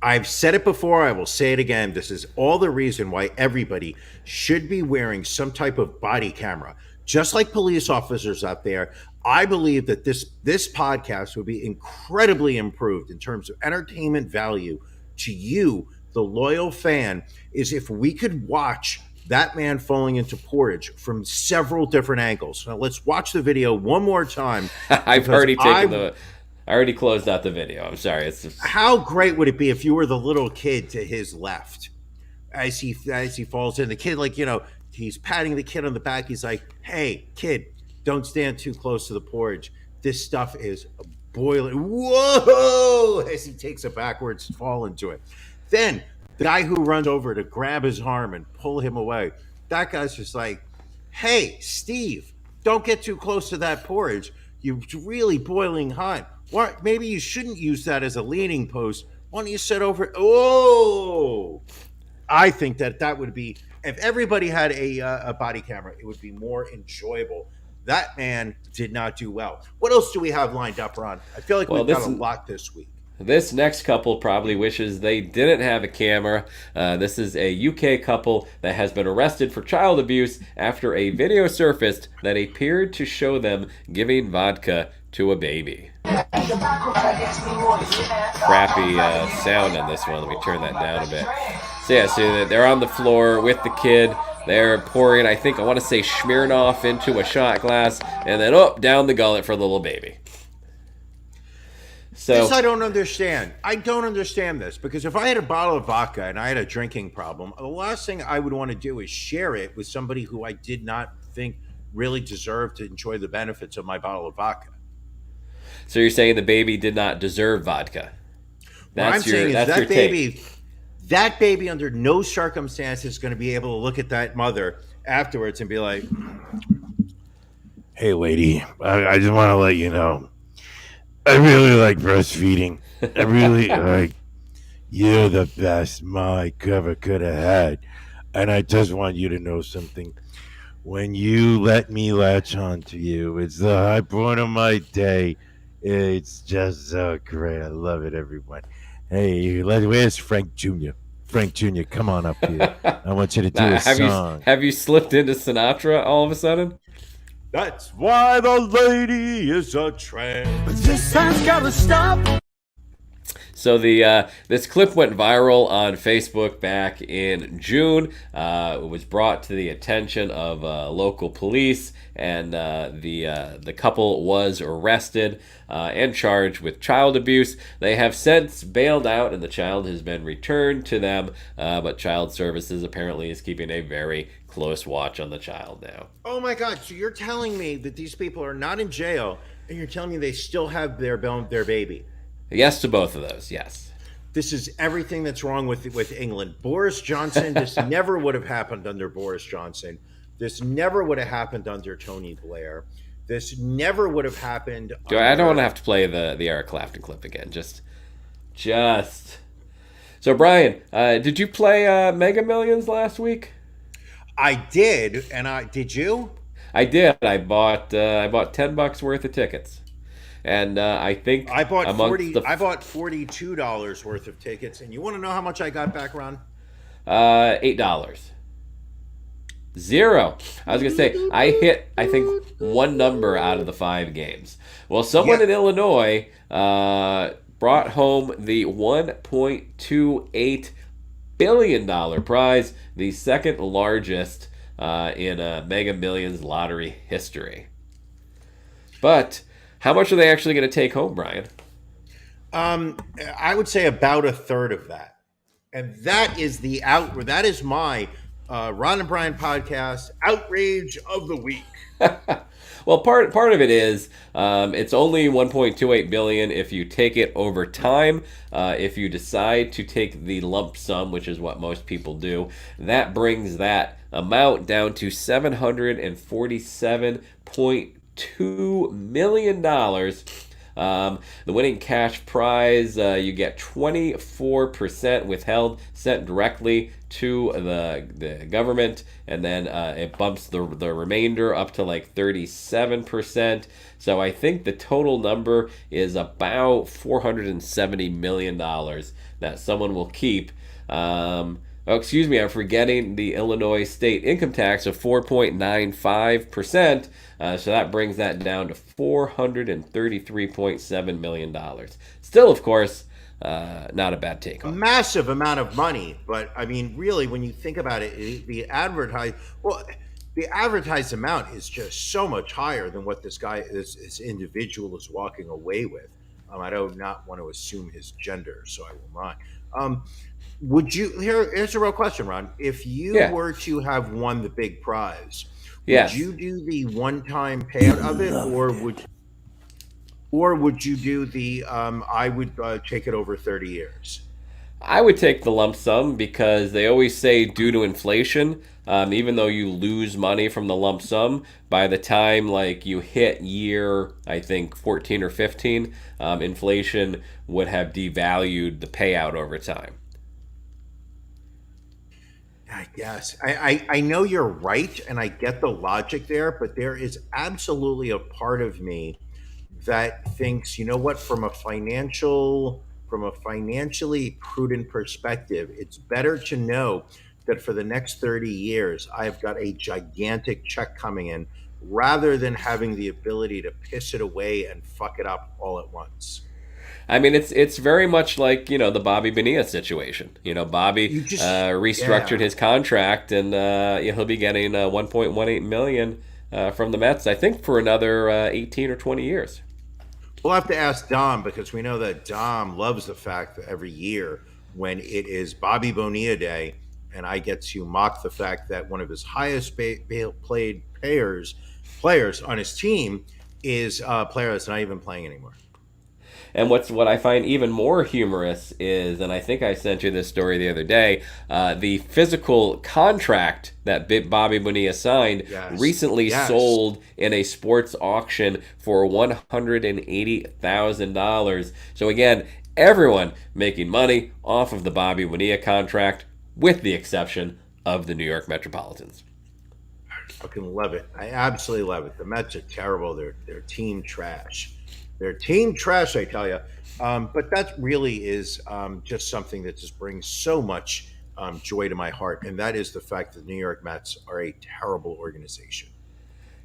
I've said it before, I will say it again. This is all the reason why everybody should be wearing some type of body camera. Just like police officers out there, I believe that this podcast would be incredibly improved in terms of entertainment value to you, the loyal fan, is if we could watch that man falling into porridge from several different angles. Now let's watch the video one more time. I already closed out the video. I'm sorry. It's just... How great would it be if you were the little kid to his left as he falls in? The kid, like, he's patting the kid on the back. He's like, "Hey, kid, don't stand too close to the porridge. This stuff is boiling." Whoa! As he takes a backwards fall into it. Then the guy who runs over to grab his arm and pull him away, that guy's just like, "Hey, Steve, don't get too close to that porridge. It's really boiling hot. What? Maybe you shouldn't use that as a leaning post. Why don't you sit over?" Oh, I think that would be, if everybody had a body camera, it would be more enjoyable. That man did not do well. What else do we have lined up, Ron? I feel like we've got a lot this week. This next couple probably wishes they didn't have a camera. This is a UK couple that has been arrested for child abuse after a video surfaced that appeared to show them giving vodka to a baby. Crappy sound on this one. Let me turn that down a bit. So yeah, so they're on the floor with the kid. They're pouring, I want to say Smirnoff into a shot glass, and then down the gullet for the little baby. So, this I don't understand. I don't understand this, because if I had a bottle of vodka and I had a drinking problem, the last thing I would want to do is share it with somebody who I did not think really deserved to enjoy the benefits of my bottle of vodka. So you're saying the baby did not deserve vodka? What I'm saying is that baby under no circumstances is going to be able to look at that mother afterwards and be like, "Hey, lady, I just want to let you know, I really like breastfeeding. I really like, you're the best mom I ever could have had. And I just want you to know something. When you let me latch on to you, it's the high point of my day. It's just so great. I love it, everyone. Hey, where's Frank Jr.? Frank Jr., come on up here. I want you to do a song. Have you slipped into Sinatra all of a sudden? That's why the lady is a tramp. But this time's gotta stop. So this clip went viral on Facebook back in June. It was brought to the attention of local police, and the couple was arrested and charged with child abuse. They have since bailed out, and the child has been returned to them, but Child Services apparently is keeping a very close watch on the child now. Oh my God, so you're telling me that these people are not in jail, and you're telling me they still have their baby? Yes to both of those, yes. This is everything that's wrong with England. Boris Johnson, this never would have happened under Boris Johnson. This never would have happened under Tony Blair. This never would have happened. I don't want to have to play the Eric Clapton clip again. Just. So Brian, did you play MegaMillions last week? I did, and did you? I did. I bought $10 worth of tickets. And I think I bought $42 worth of tickets, and you want to know how much I got back, Ron? $8. Zero. I was gonna say I hit, I think, one number out of the 5 games. Well, someone in Illinois brought home the $1.28 billion prize, the second largest in MegaMillions lottery history. But how much are they actually going to take home, Brian? I would say about a third of that, and that is my Ron and Brian podcast, outrage of the week. Well, part of it is it's only 1.28 billion if you take it over time. If you decide to take the lump sum, which is what most people do, that brings that amount down to $747.2 million. The winning cash prize, you get 24% withheld, sent directly to the government, and then it bumps the remainder up to like 37%. So I think the total number is about $470 million that someone will keep. I'm forgetting the Illinois state income tax of 4.95%. So that brings that down to $433.7 million. Still, of course, not a bad take. A massive amount of money, but I mean, really, when you think about it, the advertised amount is just so much higher than what this individual is walking away with. I do not want to assume his gender, so I will not. Would you? Here's a real question, Ron. If you were to have won the big prize, would you do the one-time payout of it, or would you do the? I would take it over 30 years. I would take the lump sum because they always say due to inflation, even though you lose money from the lump sum, by the time like you hit year, I think 14 or 15, inflation would have devalued the payout over time. I guess. I know you're right, and I get the logic there, but there is absolutely a part of me that thinks, you know what, from a financially prudent perspective, it's better to know that for the next 30 years, I've got a gigantic check coming in rather than having the ability to piss it away and fuck it up all at once. I mean, it's very much like, the Bobby Bonilla situation. Bobby restructured his contract, and he'll be getting $1.18 million from the Mets, I think, for another 18 or 20 years. We'll have to ask Dom, because we know that Dom loves the fact that every year when it is Bobby Bonilla Day, and I get to mock the fact that one of his highest paid players on his team is a player that's not even playing anymore. And what I find even more humorous is, and I think I sent you this story the other day, the physical contract that Bobby Bonilla signed recently sold in a sports auction for $180,000. So again, everyone making money off of the Bobby Bonilla contract, with the exception of the New York Metropolitans. I fucking love it. I absolutely love it. The Mets are terrible. They're team trash. They're team trash, I tell you. But that really is just something that just brings so much joy to my heart, and that is the fact that the New York Mets are a terrible organization.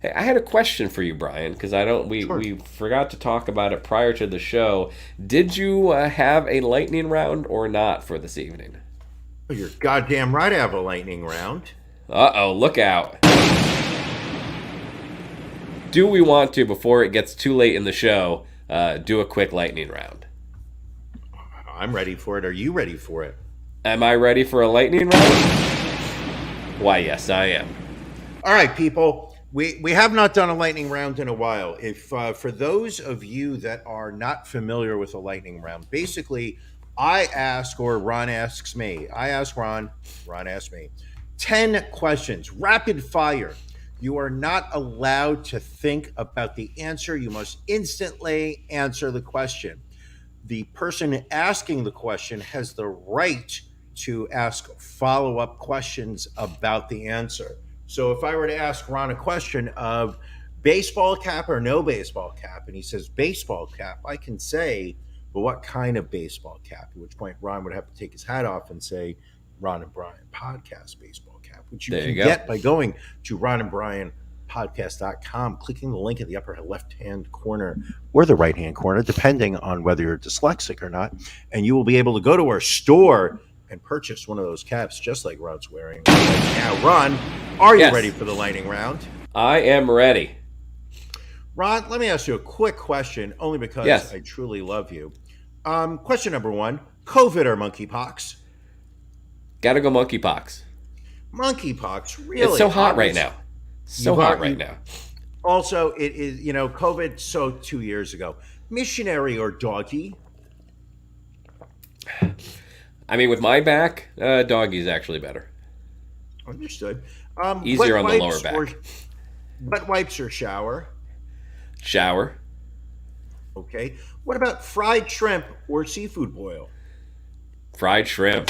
Hey, I had a question for you, Brian, because we forgot to talk about it prior to the show. Did you have a lightning round or not for this evening? Oh, you're goddamn right I have a lightning round. Uh-oh, look out. Do we want to, before it gets too late in the show, do a quick lightning round? I'm ready for it. Are you ready for it? Am I ready for a lightning round? Why, yes, I am. All right, people. We have not done a lightning round in a while. If for those of you that are not familiar with a lightning round, basically I ask, or Ron asks me. I ask Ron asks me. 10 questions, rapid fire. You are not allowed to think about the answer. You must instantly answer the question. The person asking the question has the right to ask follow-up questions about the answer. So if I were to ask Ron a question of baseball cap or no baseball cap, and he says baseball cap, I can say, but what kind of baseball cap? At which point Ron would have to take his hat off and say, Ron and Brian podcast baseball cap, which you can get by going to ronandbrianpodcast.com, clicking the link in the upper left-hand corner or the right-hand corner, depending on whether you're dyslexic or not, and you will be able to go to our store and purchase one of those caps just like Ron's wearing right now. Ron, are you ready for the lightning round? I am ready. Ron, let me ask you a quick question, only because I truly love you. Question number 1, COVID or monkeypox? Gotta go monkeypox. Monkeypox, really? It's so hot right now. So hot right now. Also, it is, COVID, so 2 years ago. Missionary or doggy? I mean, with my back, doggy's actually better. Understood. Easier on the lower back. Wet wipes or shower? Shower. Okay. What about fried shrimp or seafood boil? Fried shrimp.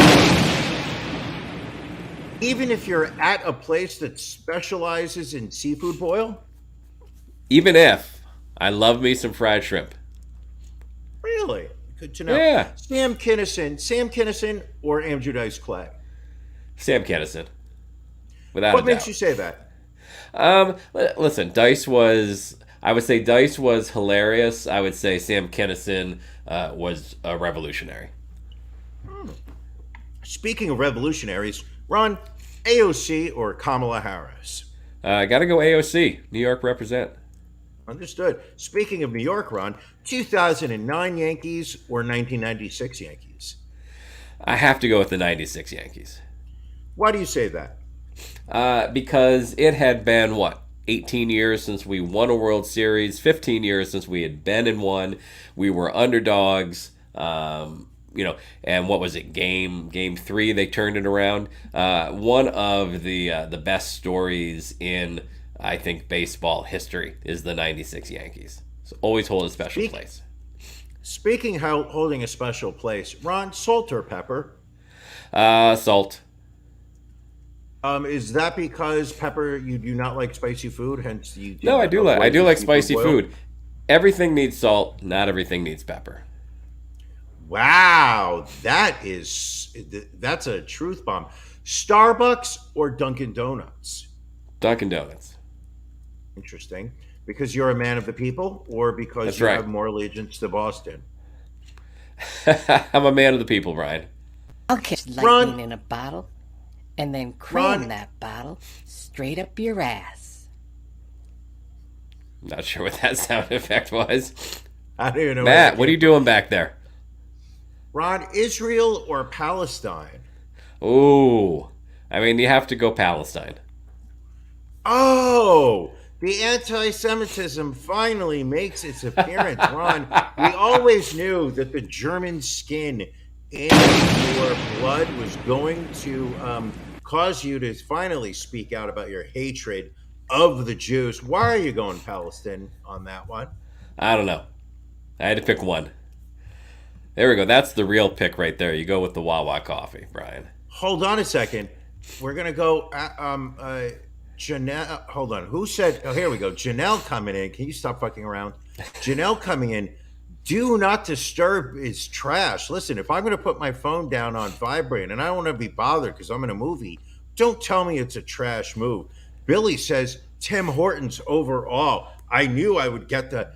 Even if you're at a place that specializes in seafood boil? Even if. I love me some fried shrimp. Really? Good to know. Yeah. Sam Kinison or Andrew Dice Clay? Sam Kinison. Without What a makes doubt. you say that? Listen, I would say Dice was hilarious. I would say Sam Kinison was a revolutionary. Speaking of revolutionaries, Ron, AOC or Kamala Harris? Gotta go AOC. New York represent. Understood. Speaking of New York, Ron, 2009 Yankees or 1996 Yankees? I have to go with the 96 Yankees. Why do you say that? Because it had been, 18 years since we won a World Series, 15 years since we had been in one. We were underdogs, and what was it, game 3, they turned it around. One of the best stories in, I think, baseball history is the 96 Yankees. So always hold a special place. Speaking how holding a special place, Ron, salt or pepper? Salt. Is that because pepper, you do not like spicy food, hence you do No, I do like spicy boil? food. Everything needs salt, not everything needs pepper. Wow, that's a truth bomb. Starbucks or Dunkin' Donuts? Dunkin' Donuts. Interesting. Because you're a man of the people, or because That's you right. have more allegiance to Boston? I'm a man of the people, Brian. I'll catch lightning in a bottle and then cram that bottle straight up your ass. Not sure what that sound effect was. I don't even know. Matt, what are you doing back there? Ron, Israel or Palestine? Ooh. I mean, you have to go Palestine. Oh, the anti-Semitism finally makes its appearance, Ron. We always knew that the German skin in your blood was going to cause you to finally speak out about your hatred of the Jews. Why are you going Palestine on that one? I don't know. I had to pick one. There we go. That's the real pick right there. You go with the Wawa coffee, Brian. Hold on a second. We're going to go... Janelle, hold on. Who said... Oh, here we go. Janelle coming in. Can you stop fucking around? Janelle coming in. Do not disturb is trash. Listen, if I'm going to put my phone down on vibrate and I don't want to be bothered because I'm in a movie, don't tell me it's a trash move. Billy says Tim Hortons overall. I knew I would get the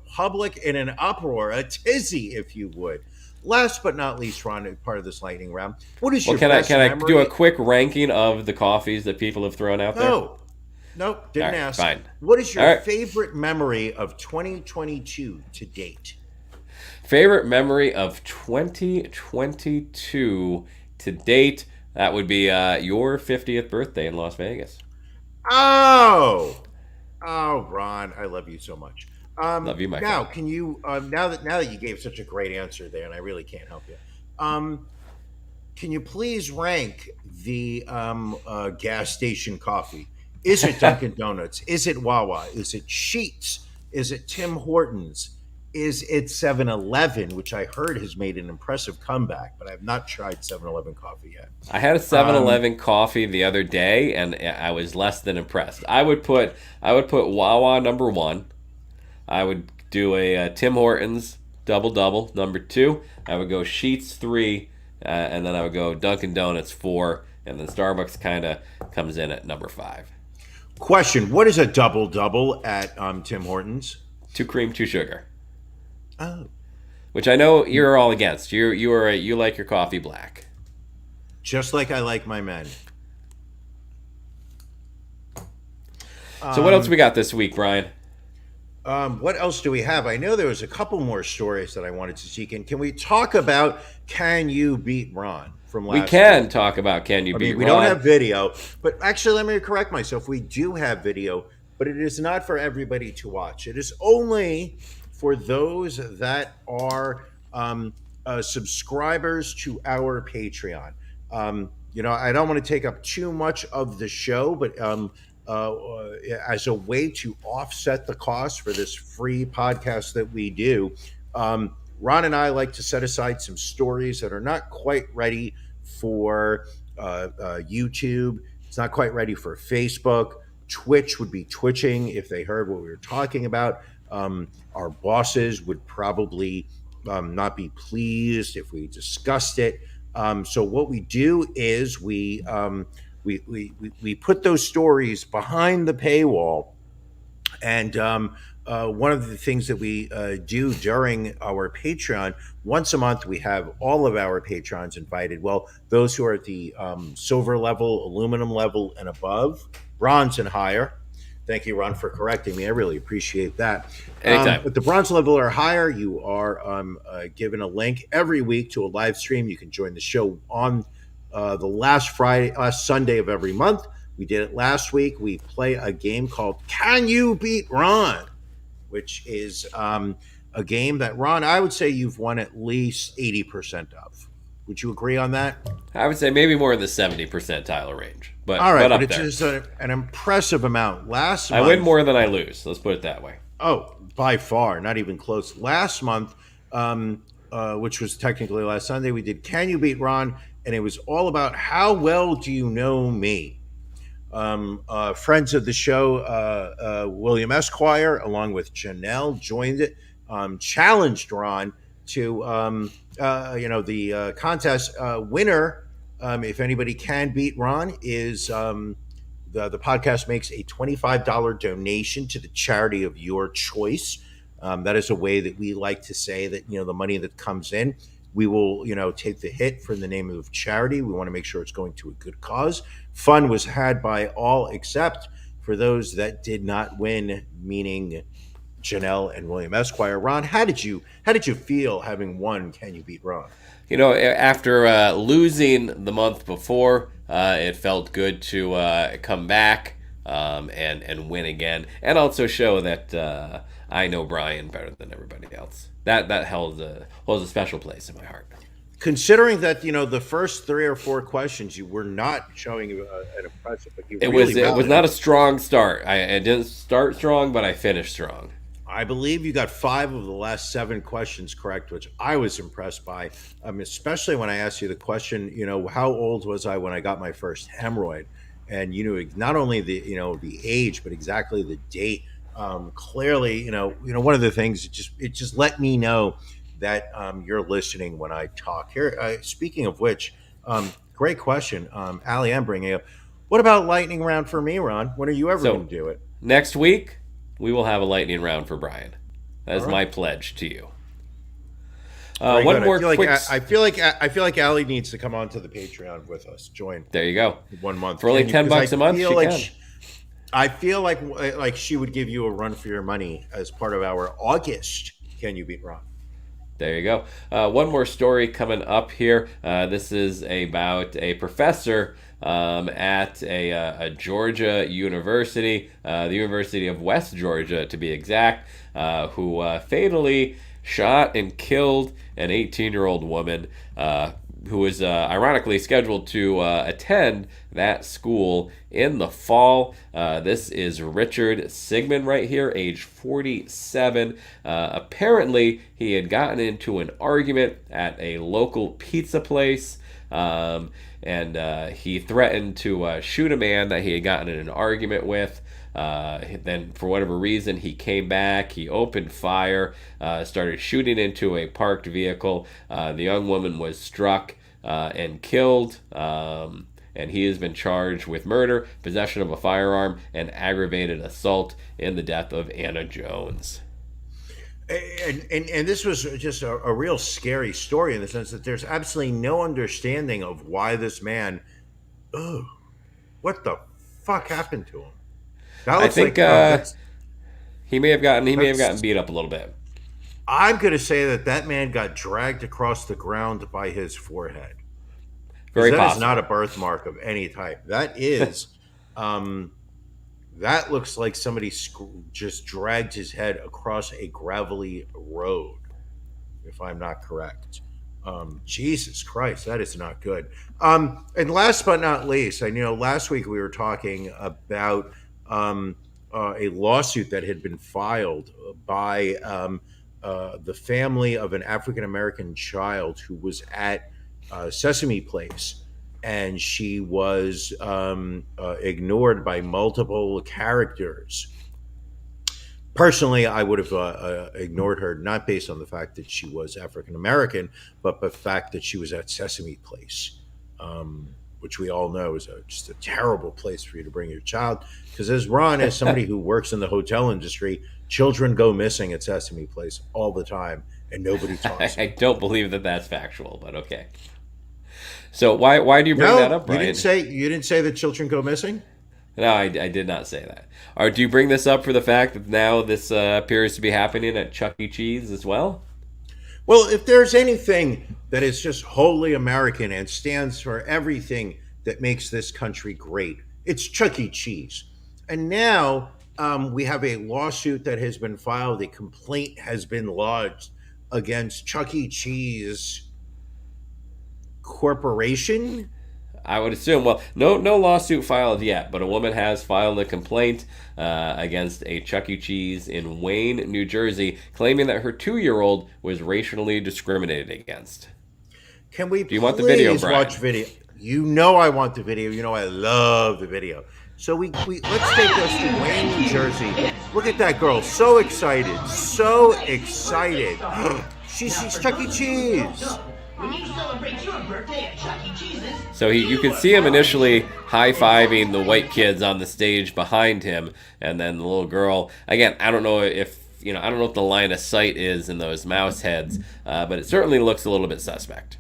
public in an uproar, a tizzy, if you would. Last but not least, Ron, part of this lightning round. What is your best memory? Can I do a quick ranking of the coffees that people have thrown out there? No. Nope, didn't ask. Fine. What is your favorite memory of 2022 to date? Favorite memory of 2022 to date? That would be your 50th birthday in Las Vegas. Oh, Ron, I love you so much. Love you, my friend. Now, can you now that you gave such a great answer there, and I really can't help you, can you please rank the gas station coffee? Is it Dunkin' Donuts? Is it Wawa? Is it Sheetz? Is it Tim Hortons? Is it 7-Eleven, which I heard has made an impressive comeback, but I have not tried 7-Eleven coffee yet. I had a 7-Eleven coffee the other day, and I was less than impressed. I would put Wawa number 1. I would do a Tim Hortons double number 2. I would go Sheetz 3, and then I would go Dunkin' Donuts 4, and then Starbucks kind of comes in at number 5. Question: what is a double at Tim Hortons? 2 cream, 2 sugar. Oh, which I know you're all against. You like your coffee black, just like I like my men. So what else we got this week, Brian? What else do we have? I know there was a couple more stories that I wanted to seek in. Can we talk about Can You Beat Ron? from we last can week. talk about Can You Beat Ron. We don't have video, but actually, let me correct myself. We do have video, but it is not for everybody to watch. It is only for those that are subscribers to our Patreon. I don't want to take up too much of the show, but as a way to offset the cost for this free podcast that we do, Ron and I like to set aside some stories that are not quite ready for YouTube. It's not quite ready for Facebook. Twitch would be twitching if they heard what we were talking about. Our bosses would probably not be pleased if we discussed it. So what we do is we put those stories behind the paywall, and one of the things that we do during our Patreon, once a month, we have all of our patrons invited. Well, those who are at the silver level, aluminum level, and above, bronze and higher. Thank you, Ron, for correcting me. I really appreciate that. Anytime. At the bronze level or higher, you are given a link every week to a live stream. You can join the show on the last Sunday of every month. We did it last week. We play a game called Can You Beat Ron, which is a game that, Ron, I would say you've won at least 80% of. Would you agree on that? I would say maybe more in the 70 percentile range. But all right, but it's just an impressive amount. Last month, I win more than I lose. Let's put it that way. Oh, by far, not even close. Last month, which was technically last Sunday, we did Can You Beat Ron? And it was all about how well do you know me? Friends of the show, William Esquire, along with Janelle, joined it, challenged Ron to, the contest winner. If anybody can beat Ron, is the podcast makes a $25 donation to the charity of your choice. That is a way that we like to say that, the money that comes in, we will, take the hit for the name of charity. We want to make sure it's going to a good cause. Fun was had by all except for those that did not win, meaning Janelle and William Esquire. Ron, how did you feel having won Can You Beat Ron? After losing the month before, it felt good to come back and win again, and also show that I know Brian better than everybody else. That holds a special place in my heart. Considering that the first 3 or 4 questions you were not showing an impressive, but it was not a strong start. I didn't start strong, but I finished strong. I believe you got 5 of the last 7 questions correct, which I was impressed by. Especially when I asked you the question, how old was I when I got my first hemorrhoid? And you knew not only the age, but exactly the date. Clearly, one of the things it just let me know that you're listening when I talk. Here, speaking of which, great question, Allie, I'm bringing up. What about lightning round for me, Ron? When are you ever going to do it? Next week, we will have a lightning round for Brian. That is my pledge to you. One more quick. I feel like Allie needs to come on to the Patreon with us. Join. There you go. 1 month for only $10 a month. She can. I feel like she would give you a run for your money as part of our August Can You Beat Ron? There you go. One more story coming up here. This is about a professor at a Georgia university, the University of West Georgia to be exact, who fatally shot and killed an 18-year-old woman who was ironically scheduled to attend that school in the fall. This is Richard Sigmund right here, age 47. Apparently, he had gotten into an argument at a local pizza place, and he threatened to shoot a man that he had gotten in an argument with. Then, for whatever reason, he came back, he opened fire, started shooting into a parked vehicle. The young woman was struck and killed, and he has been charged with murder, possession of a firearm, and aggravated assault in the death of Anna Jones. And this was just a real scary story in the sense that there's absolutely no understanding of why this man, what the fuck happened to him? I think he may have gotten beat up a little bit. I'm going to say that man got dragged across the ground by his forehead. Very that possible. is not a birthmark of any type. That is, that looks like somebody just dragged his head across a gravelly road, if I'm not correct. Jesus Christ, that is not good. And last but not least, I know last week we were talking about a lawsuit that had been filed by the family of an African American child who was at Sesame Place, and she was ignored by multiple characters. Personally, I would have ignored her, not based on the fact that she was African American, but the fact that she was at Sesame Place, which we all know is just a terrible place for you to bring your child. Because as Ron, as somebody who works in the hotel industry, children go missing at Sesame Place all the time, and nobody talks. I don't believe that that's factual, but okay. So why do you bring that up, Brian? You didn't say that children go missing? No, I did not say that. Or do you bring this up for the fact that now this appears to be happening at Chuck E. Cheese as well? Well, if there's anything that is just wholly American and stands for everything that makes this country great, it's Chuck E. Cheese. And now we have a lawsuit that has been filed. A complaint has been lodged against Chuck E. Cheese Corporation. I would assume. Well, no lawsuit filed yet, but a woman has filed a complaint against a Chuck E. Cheese in Wayne, New Jersey, claiming that her 2-year-old was racially discriminated against. Can we Do you want the video, Brian? Watch video? You know I want the video. You know I love the video. So we let's take us to Wayne, New Jersey. Look at that girl, so excited, so excited. She sees Chuck E. Cheese. When you celebrate your birthday at Chuck E. Cheese's. So you could see him initially high-fiving the white kids on the stage behind him, and then the little girl. Again, I don't know if what the line of sight is in those mouse heads, but it certainly looks a little bit suspect.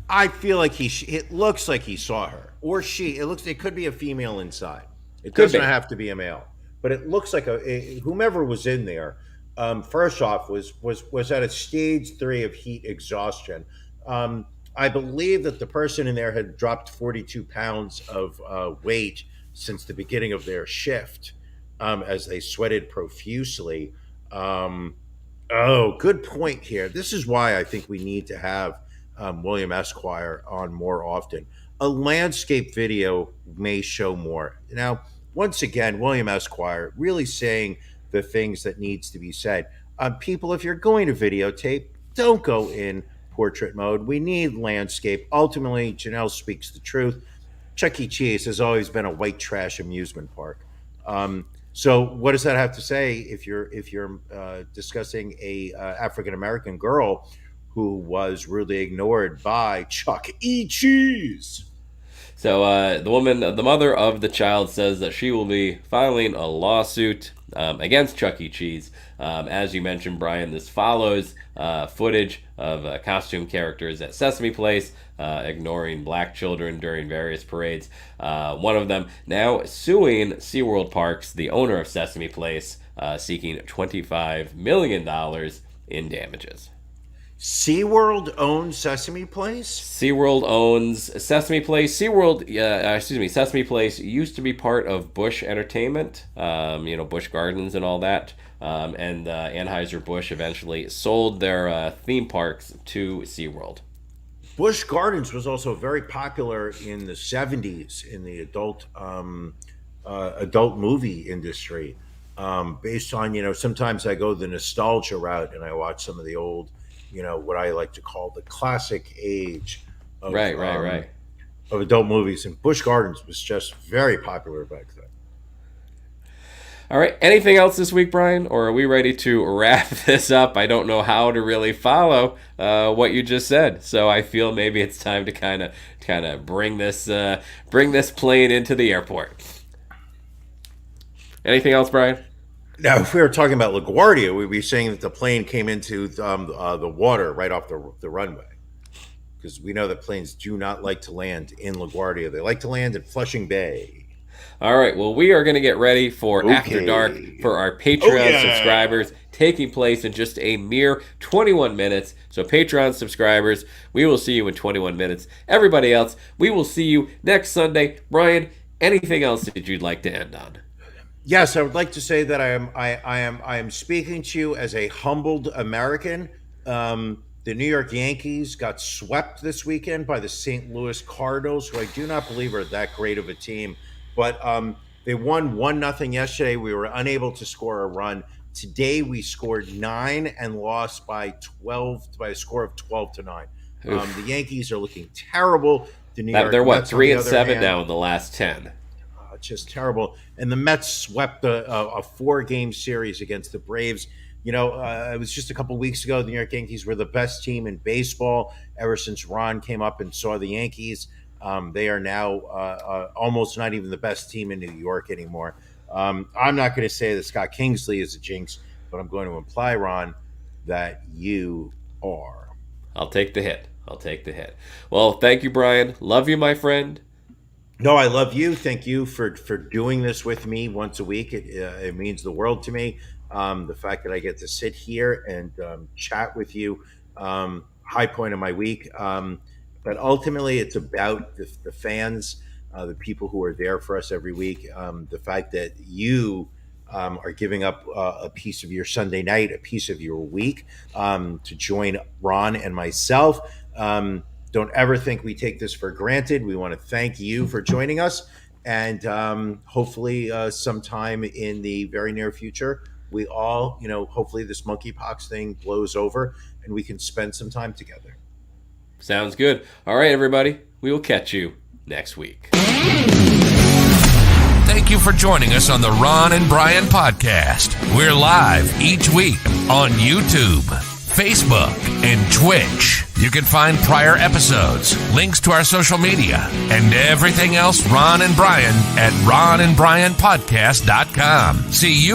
I feel like it looks like he saw her, or she. It could be a female inside. It doesn't have to be a male, but it looks like whomever was in there. First off, was at a stage 3 of heat exhaustion. I believe that the person in there had dropped 42 pounds of weight since the beginning of their shift, as they sweated profusely. Good point here. This is why I think we need to have William Esquire on more often. A landscape video may show more. Now, once again, William Esquire really saying the things that needs to be said. People, if you're going to videotape, don't go in portrait mode. We need landscape. Ultimately, Janelle speaks the truth. Chuck E. Cheese has always been a white trash amusement park. So what does that have to say if you're discussing a African American girl who was really ignored by Chuck E. Cheese? So the mother of the child says that she will be filing a lawsuit against Chuck E. Cheese. As you mentioned, Brian, this follows footage of costume characters at Sesame Place ignoring black children during various parades. One of them now suing SeaWorld Parks, the owner of Sesame Place, seeking $25 million in damages. SeaWorld owns Sesame Place? SeaWorld owns Sesame Place. Sesame Place used to be part of Busch Entertainment, Busch Gardens and all that. And Anheuser-Busch eventually sold their theme parks to SeaWorld. Busch Gardens was also very popular in the 70s in the adult movie industry. Based on, sometimes I go the nostalgia route and I watch some of the old, what I like to call the classic age of, of adult movies. And Busch Gardens was just very popular back then. All right. Anything else this week, Brian? Or are we ready to wrap this up? I don't know how to really follow what you just said. So I feel maybe it's time to kind of bring this plane into the airport. Anything else, Brian? Now, if we were talking about LaGuardia, we'd be saying that the plane came into the water right off the runway. Because we know that planes do not like to land in LaGuardia. They like to land in Flushing Bay. All right, well, we are going to get ready for After Dark for our Patreon subscribers. taking place in just a mere 21 minutes. So Patreon subscribers, we will see you in 21 minutes. Everybody else, we will see you next Sunday. Brian, anything else that you'd like to end on? Yes, I would like to say that I am speaking to you as a humbled American. The New York Yankees got swept this weekend by the St. Louis Cardinals, who I do not believe are that great of a team. But they won 1-0 yesterday. We were unable to score a run. Today we scored 9 and lost by a score of 12-9. The Yankees are looking terrible. The New York They're what, Mets, 3-7 now in the last 10. Just terrible. And the Mets swept a 4-game series against the Braves. You know, it was just a couple weeks ago, the New York Yankees were the best team in baseball. Ever since Ron came up and saw the Yankees, they are now almost not even the best team in New York anymore. I'm not going to say that Scott Kingsley is a jinx, but I'm going to imply, Ron, that you are. I'll take the hit. Well, thank you, Brian. Love you, my friend. No, I love you. Thank you for doing this with me once a week. It means the world to me. The fact that I get to sit here and chat with you, high point of my week. But ultimately, it's about the fans, the people who are there for us every week. The fact that you are giving up a piece of your Sunday night, a piece of your week to join Ron and myself. Don't ever think we take this for granted. We want to thank you for joining us. And hopefully sometime in the very near future, we all, hopefully this monkeypox thing blows over and we can spend some time together. Sounds good. All right, everybody. We will catch you next week. Thank you for joining us on the Ron and Brian podcast. We're live each week on YouTube, Facebook, and Twitch. You can find prior episodes, links to our social media, and everything else Ron and Brian at ronandbrianpodcast.com. See you